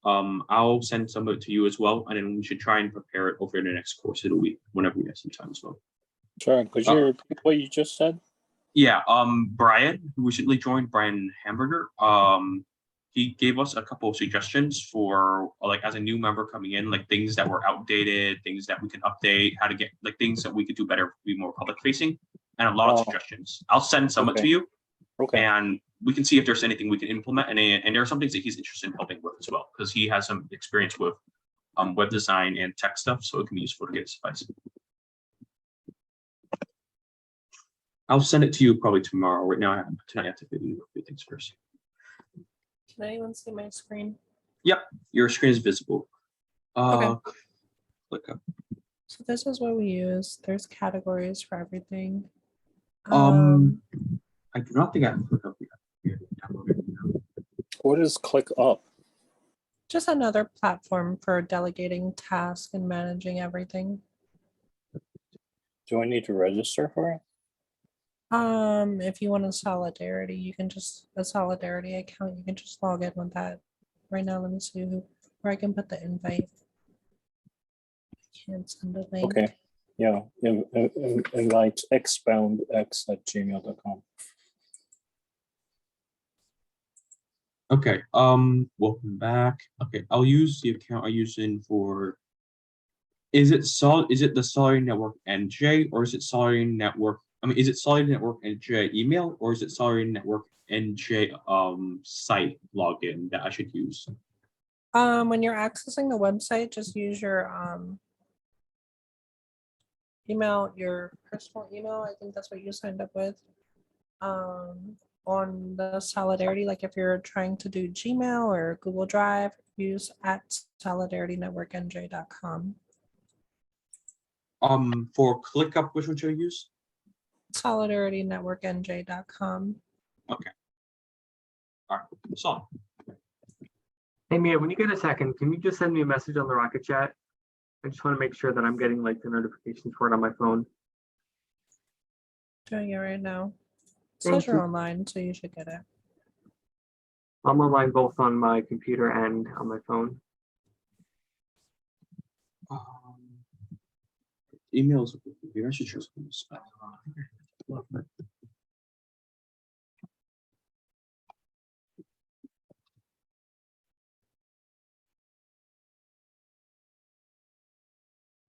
[SPEAKER 4] I'll send some of it to you as well, and then we should try and prepare it over the next course of the week whenever we have some time as well.
[SPEAKER 5] Sorry, could you repeat what you just said?
[SPEAKER 4] Yeah, Brian, who recently joined, Brian Hamburger, he gave us a couple of suggestions for like as a new member coming in, like things that were outdated, things that we can update, how to get like things that we could do better, be more public facing, and a lot of suggestions. I'll send some
[SPEAKER 5] Okay.
[SPEAKER 4] to you,
[SPEAKER 5] Okay.
[SPEAKER 4] and we can see if there's anything we can implement, and there are some things that he's interested in helping with as well, because he has some experience with web design and tech stuff, so it can be useful to get his advice. I'll send it to you probably tomorrow. Right now, tonight I have to do a few things first.
[SPEAKER 2] Can anyone see my screen?
[SPEAKER 4] Your screen is visible.
[SPEAKER 2] Okay.
[SPEAKER 4] Click up.
[SPEAKER 2] So this is what we use. There's categories for everything.
[SPEAKER 4] I do not think I have click up yet.
[SPEAKER 5] What is ClickUp?
[SPEAKER 2] Just another platform for delegating tasks and managing everything.
[SPEAKER 5] Do I need to register for it?
[SPEAKER 2] If you want a Solidarity, you can just a Solidarity account. You can just log in with that. Right now, let me see where I can put the invite. Can't send a link.
[SPEAKER 5] Okay. Yeah, invite expoundx@gmail.com.
[SPEAKER 4] Okay, welcome back. Okay, I'll use the account I used in for. Is it the Solidarity Network NJ or is it Solidarity Network? I mean, is it Solidarity Network NJ email or is it Solidarity Network NJ site login that I should use?
[SPEAKER 2] When you're accessing the website, just use your email, your personal email. I think that's what you signed up with. On the Solidarity, like if you're trying to do Gmail or Google Drive, use @solidaritynetworknj.com.
[SPEAKER 4] For ClickUp, which one should I use?
[SPEAKER 2] solidaritynetworknj.com.
[SPEAKER 4] All right, solid.
[SPEAKER 1] Hey Mia, when you get a second, can you just send me a message on the Rocket Chat? I just want to make sure that I'm getting like the notifications for it on my phone.
[SPEAKER 2] Doing it right now. It
[SPEAKER 1] Thank
[SPEAKER 2] says you're
[SPEAKER 1] you.
[SPEAKER 2] online, so you should get it.
[SPEAKER 1] I'm online both on my computer and on my phone.
[SPEAKER 4] Emails. Maybe I should choose.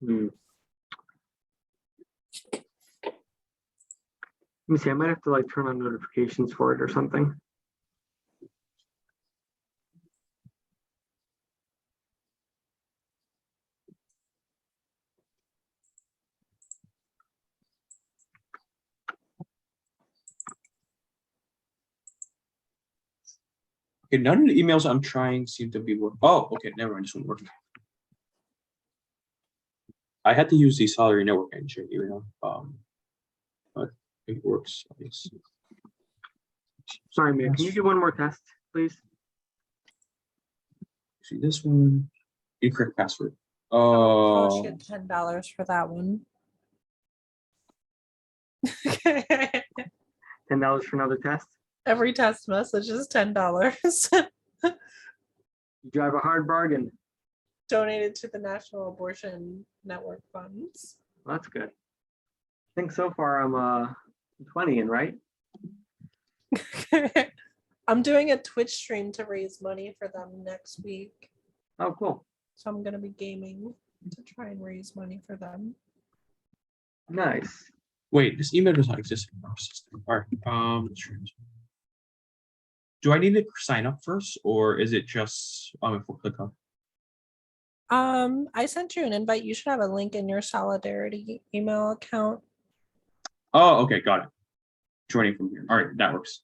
[SPEAKER 1] Hmm. Let me see, I might have to like turn on notifications for it or something.
[SPEAKER 4] Okay, none of the emails I'm trying seem to be working. Oh, okay, never mind. This one working. I had to use the Solidarity Network engine, but it works.
[SPEAKER 1] Sorry, Mia, can you do one more test, please?
[SPEAKER 4] See this one. Incorrect password.
[SPEAKER 2] I'll get $10 for that one.
[SPEAKER 1] $10 for another test?
[SPEAKER 2] Every text message is $10.
[SPEAKER 1] You drive a hard bargain.
[SPEAKER 2] Donated to the National Abortion Network funds.
[SPEAKER 1] Well, that's good. I think so far I'm 20 in, right?
[SPEAKER 2] I'm doing a Twitch stream to raise money for them next week.
[SPEAKER 1] Oh, cool.
[SPEAKER 2] So I'm gonna be gaming to try and raise money for them.
[SPEAKER 1] Nice.
[SPEAKER 4] Wait, this email does not exist in our system. All right. Do I need to sign up first, or is it just if we click on?
[SPEAKER 2] I sent you an invite. You should have a link in your Solidarity email account.
[SPEAKER 4] Oh, okay, got it. Joining from here. All right, that works.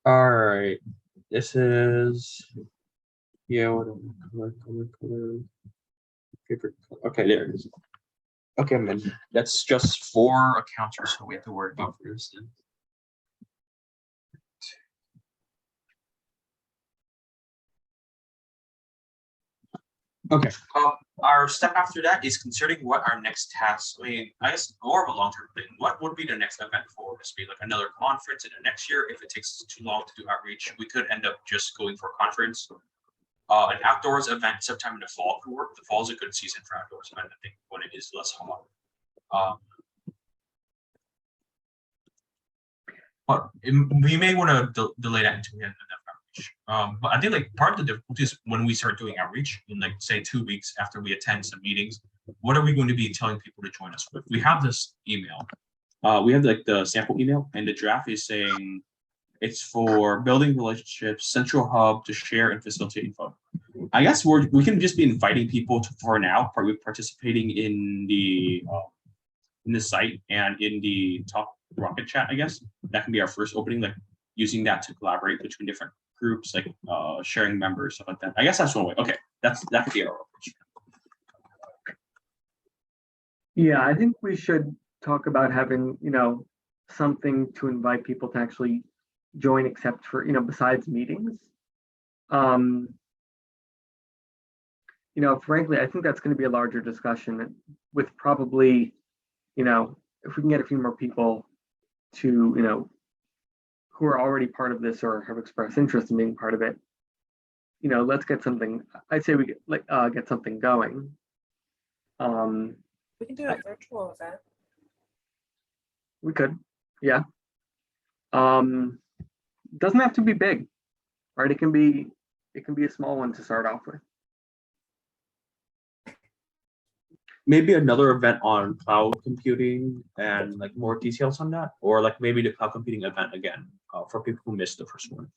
[SPEAKER 4] All right, this is what color. Favorite color. Okay, there it is. Okay, man, that's just 4 accounts or so we have to worry about for this then. Okay, our step after that is considering what our next task. I mean, I guess more of a long-term thing. What would be the next event for us? Be like another conference in the next year? If it takes too long to do outreach, we could end up just going for a conference. An outdoors event sometime in the fall could work. The fall is a good season for outdoors event, I think, when it is less hot. But we may want to delay that until we have enough outreach. But I think like part of the difficulty is when we start doing outreach in like say 2 weeks after we attend some meetings, what are we going to be telling people to join us with? We have this email. We have like the sample email, and the draft is saying it's for building relationships, central hub to share and facilitate info. I guess we can just be inviting people to for now, participating in the site and in the top Rocket Chat. I guess that can be our first opening, like using that to collaborate between different groups, like sharing members, stuff like that. I guess that's one way. Okay, that could be our approach.
[SPEAKER 1] Yeah, I think we should talk about having, something to invite people to actually join except for, besides meetings. Um, frankly, I think that's going to be a larger discussion with probably, if we can get a few more people to, who are already part of this or have expressed interest in being part of it, let's get something, I'd say we get something going.
[SPEAKER 2] We can do a virtual event.
[SPEAKER 1] We could, yeah. Doesn't have to be big, right? It can be a small one to start off with.
[SPEAKER 4] Maybe another event on cloud computing and like more details on that, or like maybe the cloud computing event again for people who missed the first one.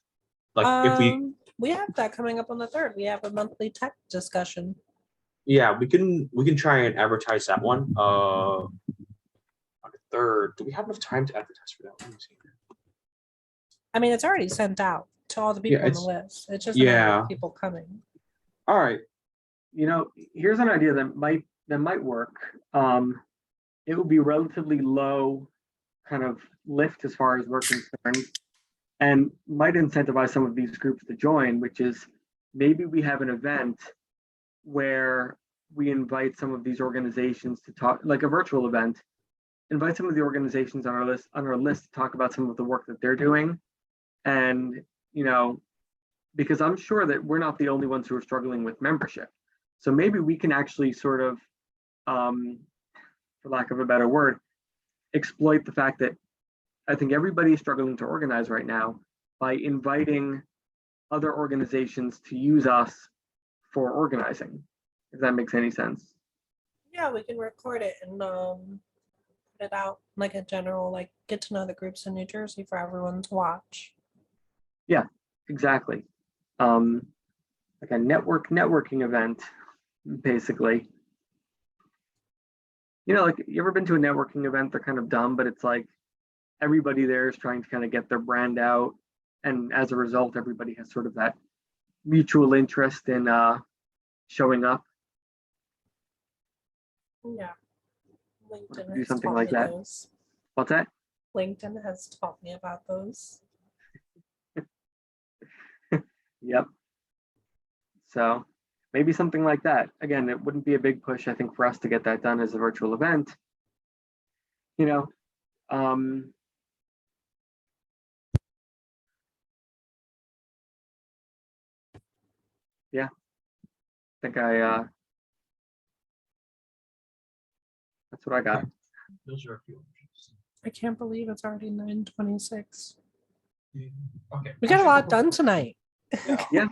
[SPEAKER 4] Like if
[SPEAKER 2] We have that coming up on the 3rd. We have a monthly tech discussion.
[SPEAKER 4] yeah, we can try and advertise that one. On the 3rd, do we have enough time to advertise for that? Let me see.
[SPEAKER 2] I mean, it's already sent out to all the people on the list. It's just a matter of people coming.
[SPEAKER 4] All right.
[SPEAKER 1] Here's an idea that might work. It will be relatively low kind of lift as far as we're concerned, and might incentivize some of these groups to join, which is maybe we have an event where we invite some of these organizations to talk, like a virtual event, invite some of the organizations on our list to talk about some of the work that they're doing. And, because I'm sure that we're not the only ones who are struggling with membership. So maybe we can actually sort of, for lack of a better word, exploit the fact that I think everybody is struggling to organize right now by inviting other organizations to use us for organizing, if that makes any sense.
[SPEAKER 2] Yeah, we can record it and put it out like a general, like get to know the groups in New Jersey for everyone to watch.
[SPEAKER 1] Yeah, exactly. Like a networking event, basically. Like you ever been to a networking event? They're kind of dumb, but it's like everybody there is trying to kind of get their brand out. And as a result, everybody has sort of that mutual interest in showing up.
[SPEAKER 2] Yeah. LinkedIn
[SPEAKER 1] Do
[SPEAKER 2] has
[SPEAKER 1] something
[SPEAKER 2] taught
[SPEAKER 1] like
[SPEAKER 2] me
[SPEAKER 1] that.
[SPEAKER 2] those.
[SPEAKER 1] What's that?
[SPEAKER 2] LinkedIn has taught me about those.
[SPEAKER 1] Yep. So maybe something like that. Again, it wouldn't be a big push, I think, for us to get that done as a virtual event. Yeah. I think that's what I got.
[SPEAKER 4] Those are a few options.
[SPEAKER 2] I can't believe it's already 9:26.
[SPEAKER 4] Okay.
[SPEAKER 2] We got a lot done tonight.
[SPEAKER 1] Yeah.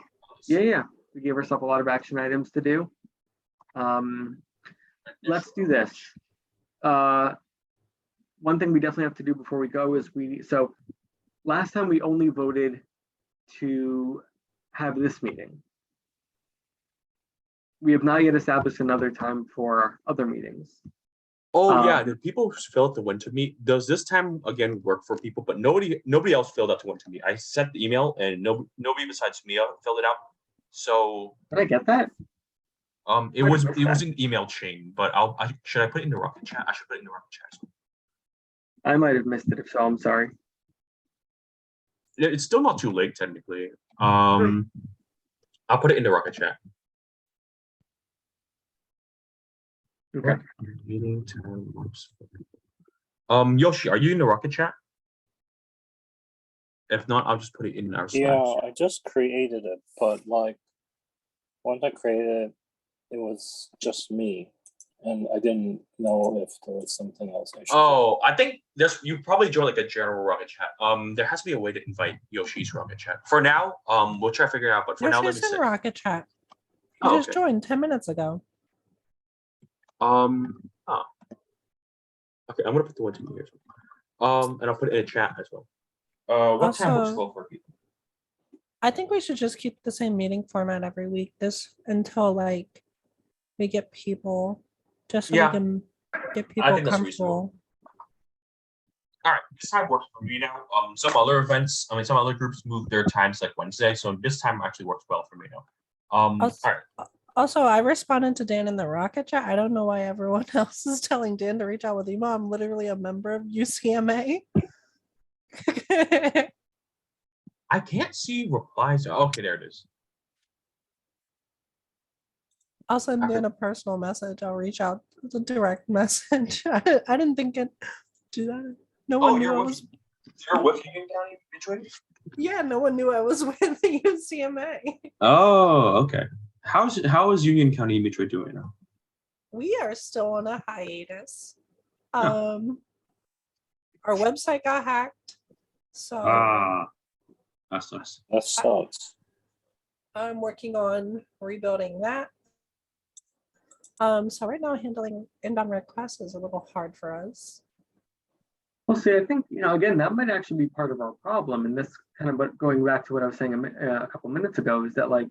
[SPEAKER 1] We gave ourselves a lot of action items to do. Let's do this. One thing we definitely have to do before we go is so last time we only voted to have this meeting. We have not yet established another time for other meetings.
[SPEAKER 4] Oh yeah, did people fill out the one to me? Does this time again work for people? But nobody else filled out the one to me. I sent the email and nobody besides Mia filled it out. So
[SPEAKER 1] Did I get that?
[SPEAKER 4] it was an email chain, but should I put it in the Rocket chat? I should put it in the Rocket chat.
[SPEAKER 1] I might have missed it. If so, I'm sorry.
[SPEAKER 4] It's still not too late technically. I'll put it in the Rocket chat.
[SPEAKER 1] Okay.
[SPEAKER 4] Meeting time works for people. Yoshi, are you in the Rocket chat? If not, I'll just put it in our Slack.
[SPEAKER 5] Yeah, I just created it, but like once I created it, it was just me, and I didn't know if there was something else I should.
[SPEAKER 4] Oh, I think you probably joined like a general Rocket chat. There has to be a way to invite Yoshi's Rocket chat. For now, we'll try to figure it out. But for now, let me
[SPEAKER 2] Yoshi's in
[SPEAKER 4] say.
[SPEAKER 2] Rocket Chat. You just
[SPEAKER 4] Okay.
[SPEAKER 2] joined 10 minutes ago.
[SPEAKER 4] Okay, I'm gonna put the one to you here. And I'll put it in a chat as well. What time works
[SPEAKER 2] Also-
[SPEAKER 4] well for people?
[SPEAKER 2] I think we should just keep the same meeting format every week, until like we get people, just so
[SPEAKER 4] Yeah.
[SPEAKER 2] we can get
[SPEAKER 4] I
[SPEAKER 2] people
[SPEAKER 4] think that's reasonable.
[SPEAKER 2] comfortable.
[SPEAKER 4] All right, this time works for me now. Some other groups move their times like Wednesday, so this time actually works well for me now. All
[SPEAKER 2] Also-
[SPEAKER 4] right.
[SPEAKER 2] Also, I responded to Dan in the Rocket chat. I don't know why everyone else is telling Dan to reach out with email. I'm literally a member of UCMA.
[SPEAKER 4] I can't see replies. Okay, there it is.
[SPEAKER 2] I'll send
[SPEAKER 4] Okay.
[SPEAKER 2] Dan a personal message. I'll reach out with a direct message. I didn't think it do that. No one knew I was.
[SPEAKER 4] You're with Union County Mutual Aid?
[SPEAKER 2] Yeah, no one knew I was with the UCMA.
[SPEAKER 4] Oh, okay. How is Union County Mutual Aid doing now?
[SPEAKER 2] We are still on a hiatus.
[SPEAKER 4] Huh.
[SPEAKER 2] Our website got hacked, so
[SPEAKER 4] That's nice.
[SPEAKER 5] That sucks.
[SPEAKER 2] I'm working on rebuilding that. So right now handling inbound requests is a little hard for us.
[SPEAKER 1] Well, see, I think, again, that might actually be part of our problem. And this kind of going back to what I was saying a couple minutes ago is that, like,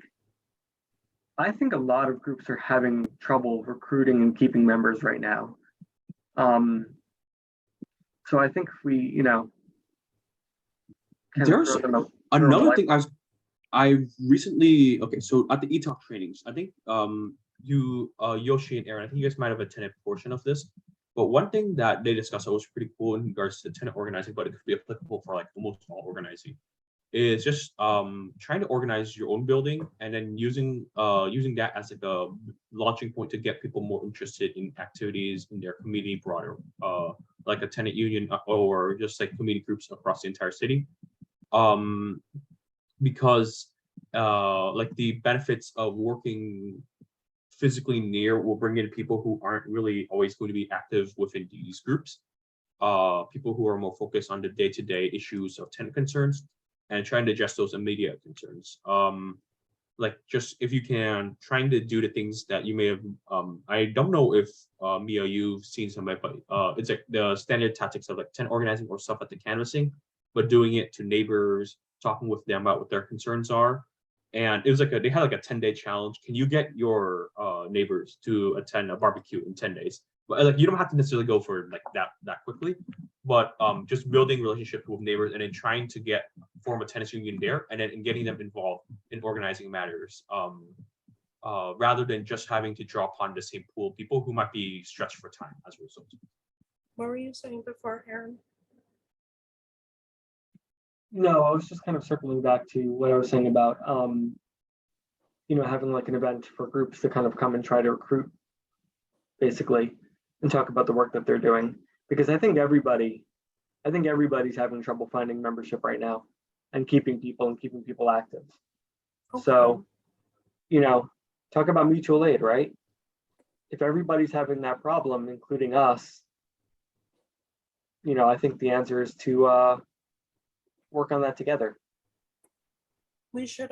[SPEAKER 1] I think a lot of groups are having trouble recruiting and keeping members right now. So I think if we, kind of
[SPEAKER 4] There's
[SPEAKER 1] throw them
[SPEAKER 4] Another
[SPEAKER 1] a
[SPEAKER 4] thing I recently, okay, so at the eTalk trainings, I think you Yoshi and Aaron, I think you guys might have attended a portion of this, but one thing that they discussed that was pretty cool in regards to tenant organizing, but it could be applicable for like almost all organizing, is just trying to organize your own building and then using that as like a launching point to get people more interested in activities in their community broader, like a tenant union or just like community groups across the entire city. Because like the benefits of working physically near will bring in people who aren't really always going to be active within these groups, people who are more focused on the day-to-day issues of tenant concerns and trying to address those immediate concerns. Like just if you can, trying to do the things that you may have, I don't know if Mia, you've seen some of it, but it's like the standard tactics of like tenant organizing or stuff at the canvassing, but doing it to neighbors, talking with them about what their concerns are. And it was like they had like a 10-day challenge. Can you get your neighbors to attend a barbecue in 10 days? But like you don't have to necessarily go for like that quickly, but just building relationships with neighbors and then trying to form a tennis union there, and then getting them involved in organizing matters, rather than just having to draw upon the same pool of people who might be stretched for time as a result.
[SPEAKER 2] What were you saying before, Aaron?
[SPEAKER 1] No, I was just kind of circling back to what I was saying about, having like an event for groups to kind of come and try to recruit, basically, and talk about the work that they're doing. Because I think everybody's having trouble finding membership right now and keeping people active.
[SPEAKER 2] Okay.
[SPEAKER 1] So, talk about mutual aid, right? If everybody's having that problem, including us, I think the answer is to work on that together.
[SPEAKER 2] We should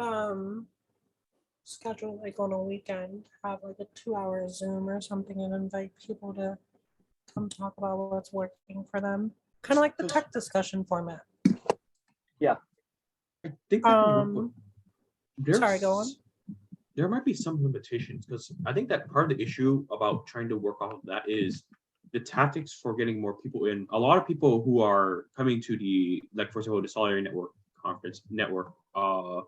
[SPEAKER 2] schedule like on a weekend, have like a 2-hour Zoom or something and invite people to come talk about what's working for them. Kind of like the tech discussion format.
[SPEAKER 4] I think
[SPEAKER 2] Sorry, go on.
[SPEAKER 4] There might be some limitations because I think that part of the issue about trying to work off of that is the tactics for getting more people in. A lot of people who are coming to for example, the Solidarity Network conference our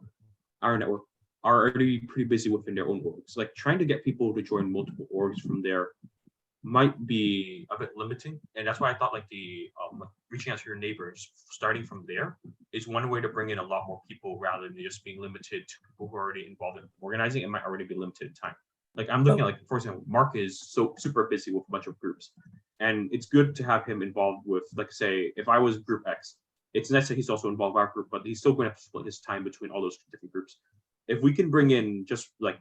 [SPEAKER 4] network are already pretty busy within their own orgs. Like trying to get people to join multiple orgs from there might be a bit limiting, and that's why I thought like the reaching out to your neighbors, starting from there, is one way to bring in a lot more people rather than just being limited to people who are already involved in organizing. It might already be limited in time. Like I'm looking at, like, for example, Mark is so super busy with a bunch of groups, and it's good to have him involved with, like, say, if I was Group X, it's nice that he's also involved in our group, but he's still going to have to split his time between all those different groups. If we can bring in just like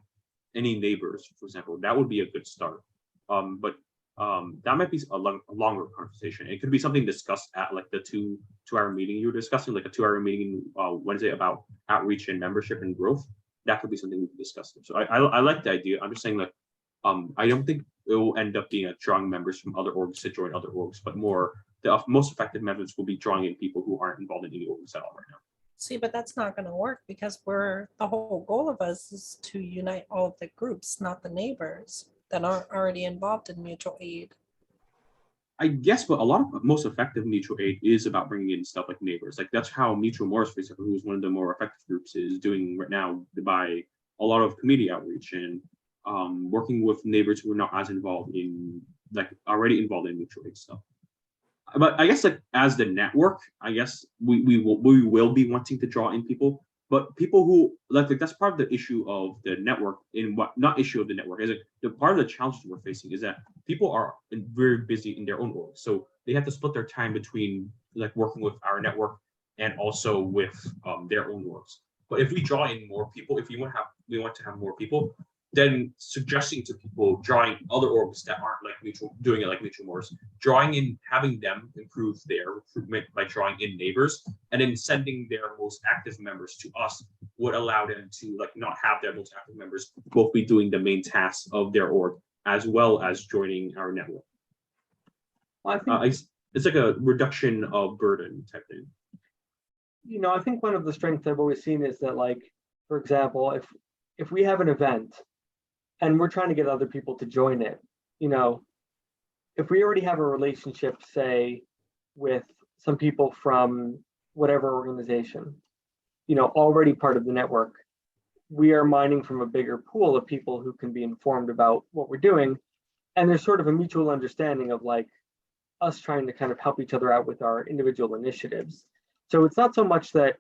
[SPEAKER 4] any neighbors, for example, that would be a good start. But that might be a longer conversation. It could be something discussed at like the two-hour meeting you were discussing, like a 2-hour meeting Wednesday about outreach and membership and growth. That could be something we can discuss. So I like the idea. I'm just saying that I don't think it will end up being drawing members from other orgs to join other orgs, but more the most effective methods will be drawing in people who aren't involved in any orgs at all right now.
[SPEAKER 2] See, but that's not going to work because the whole goal of us is to unite all of the groups, not the neighbors that aren't already involved in mutual aid.
[SPEAKER 4] I guess, but a lot of most effective mutual aid is about bringing in stuff like neighbors. Like that's how Mutual Morris, for example, who's one of the more effective groups, is doing right now by a lot of community outreach and working with neighbors who are not as involved in, like, already involved in mutual aid stuff. But I guess, like, as the network, I guess we will be wanting to draw in people, but people who like that's part of the issue of the network. In what not issue of the network is it the part of the challenges we're facing is that people are very busy in their own world, so they have to split their time between like working with our network and also with their own works. But if we draw in more people, if we want to have more people, then suggesting to people drawing other orgs that aren't like mutual, doing it like mutual wars, drawing in, having them improve their recruitment by drawing in neighbors, and then sending their most active members to us would allow them to like not have their most active members both be doing the main tasks of their org as well as joining our network.
[SPEAKER 1] Well, I think,
[SPEAKER 4] It's like a reduction of burden type thing.
[SPEAKER 1] I think one of the strengths I've always seen is that, like, for example, if we have an event and we're trying to get other people to join it, if we already have a relationship, say, with some people from whatever organization, already part of the network, we are mining from a bigger pool of people who can be informed about what we're doing. And there's sort of a mutual understanding of like us trying to kind of help each other out with our individual initiatives. So it's not so much that,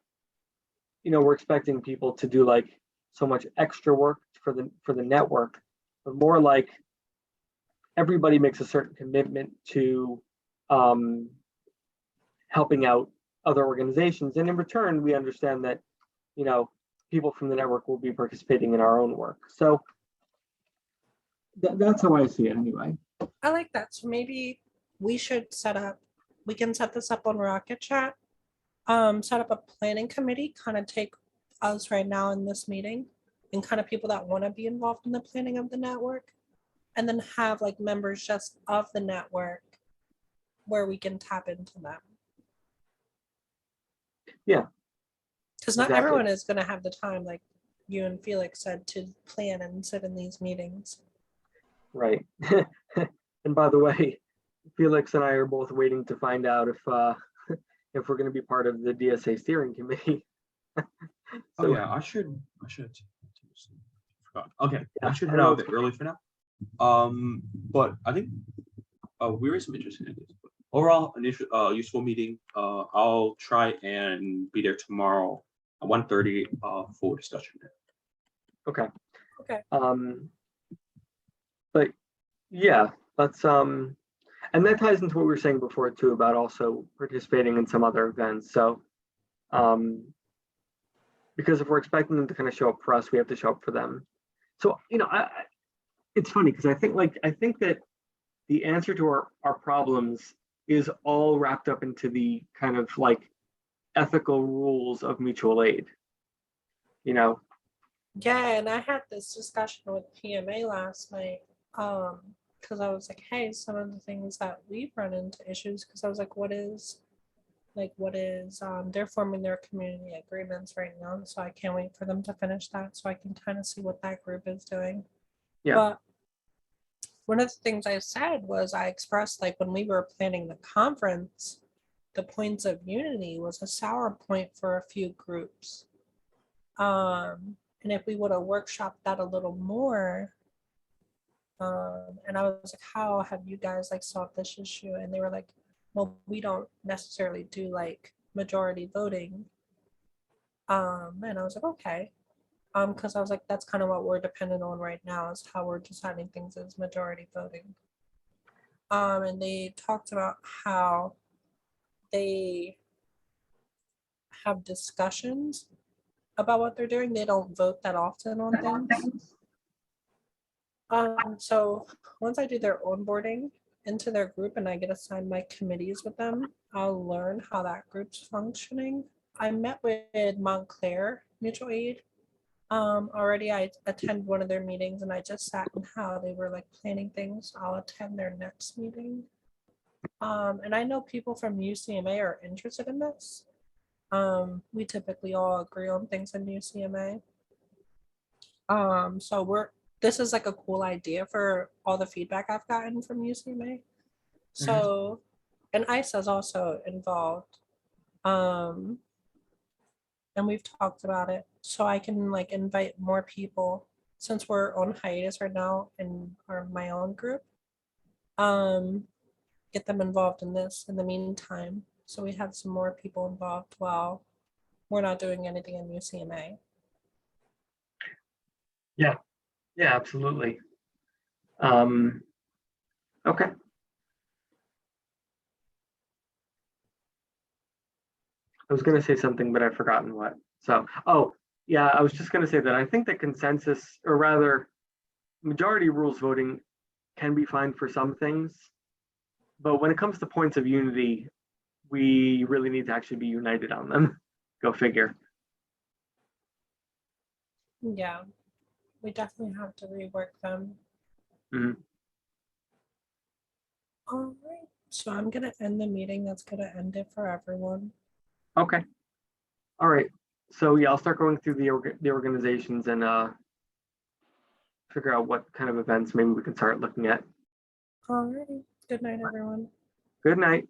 [SPEAKER 1] we're expecting people to do like so much extra work for the network, but more like everybody makes a certain commitment to helping out other organizations. And in return, we understand that, people from the network will be participating in our own work. So that's how I see it anyway.
[SPEAKER 2] I like that. So maybe we can set this up on Rocket Chat. Set up a planning committee, kind of take us right now in this meeting and kind of people that want to be involved in the planning of the network, and then have like members just of the network where we can tap into them.
[SPEAKER 1] Yeah.
[SPEAKER 2] Because not
[SPEAKER 1] Exactly.
[SPEAKER 2] everyone is going to have the time, like you and Felix said, to plan and sit in these meetings.
[SPEAKER 1] Right. And by the way, Felix and I are both waiting to find out if we're going to be part of the DSA steering committee.
[SPEAKER 4] Oh yeah, I should. Okay,
[SPEAKER 1] Yeah,
[SPEAKER 4] I should
[SPEAKER 1] I
[SPEAKER 4] head
[SPEAKER 1] know
[SPEAKER 4] out a
[SPEAKER 1] it's
[SPEAKER 4] bit early for now. But I think we raised some interesting ideas. But overall, initial useful meeting. I'll try and be there tomorrow at 1:30 for discussion.
[SPEAKER 1] Okay.
[SPEAKER 2] Okay.
[SPEAKER 1] But yeah, let's and that ties into what we were saying before too about also participating in some other events. So because if we're expecting them to kind of show up for us, we have to show up for them. So it's funny because I think that the answer to our problems is all wrapped up into the kind of like ethical rules of mutual aid.
[SPEAKER 2] Yeah, and I had this discussion with PMA last night. Because I was like, hey, some of the things that we've run into issues, because I was like, what is they're forming their community agreements right now, so I can't wait for them to finish that so I can kind of see what that group is doing.
[SPEAKER 1] Yeah.
[SPEAKER 2] But one of the things I said was I expressed, like, when we were planning the conference, the points of unity was a sour point for a few groups. And if we would have workshopped that a little more, and I was like, how have you guys like solved this issue? And they were like, well, we don't necessarily do like majority voting. And I was like, okay. Because I was like, that's kind of what we're dependent on right now, is how we're deciding things as majority voting. And they talked about how they have discussions about what they're doing. They don't vote that often on things. So once I do their onboarding into their group and I get assigned my committees with them, I'll learn how that group's functioning. I met with Montclair Mutual Aid. Already I attend one of their meetings and I just sat in how they were like planning things. I'll attend their next meeting. And I know people from UCMA are interested in this. We typically all agree on things in UCMA. So this is like a cool idea for all the feedback I've gotten from UCMA. So, and ICE is also involved. And we've talked about it. So I can like invite more people since we're on hiatus right now in my own group, get them involved in this in the meantime. So we have some more people involved while we're not doing anything in UCMA.
[SPEAKER 1] Yeah, absolutely. Okay. I was going to say something, but I've forgotten what. So, oh, yeah, I was just going to say that I think that consensus, or rather, majority rules voting can be fine for some things. But when it comes to points of unity, we really need to actually be united on them. Go figure.
[SPEAKER 2] Yeah, we definitely have to rework them.
[SPEAKER 1] Mhm.
[SPEAKER 2] All right, so I'm gonna end the meeting. That's gonna end it for everyone.
[SPEAKER 1] Okay. All right. So yeah, I'll start going through the organizations and figure out what kind of events maybe we can start looking at.
[SPEAKER 2] All right, good night, everyone.
[SPEAKER 1] Good night.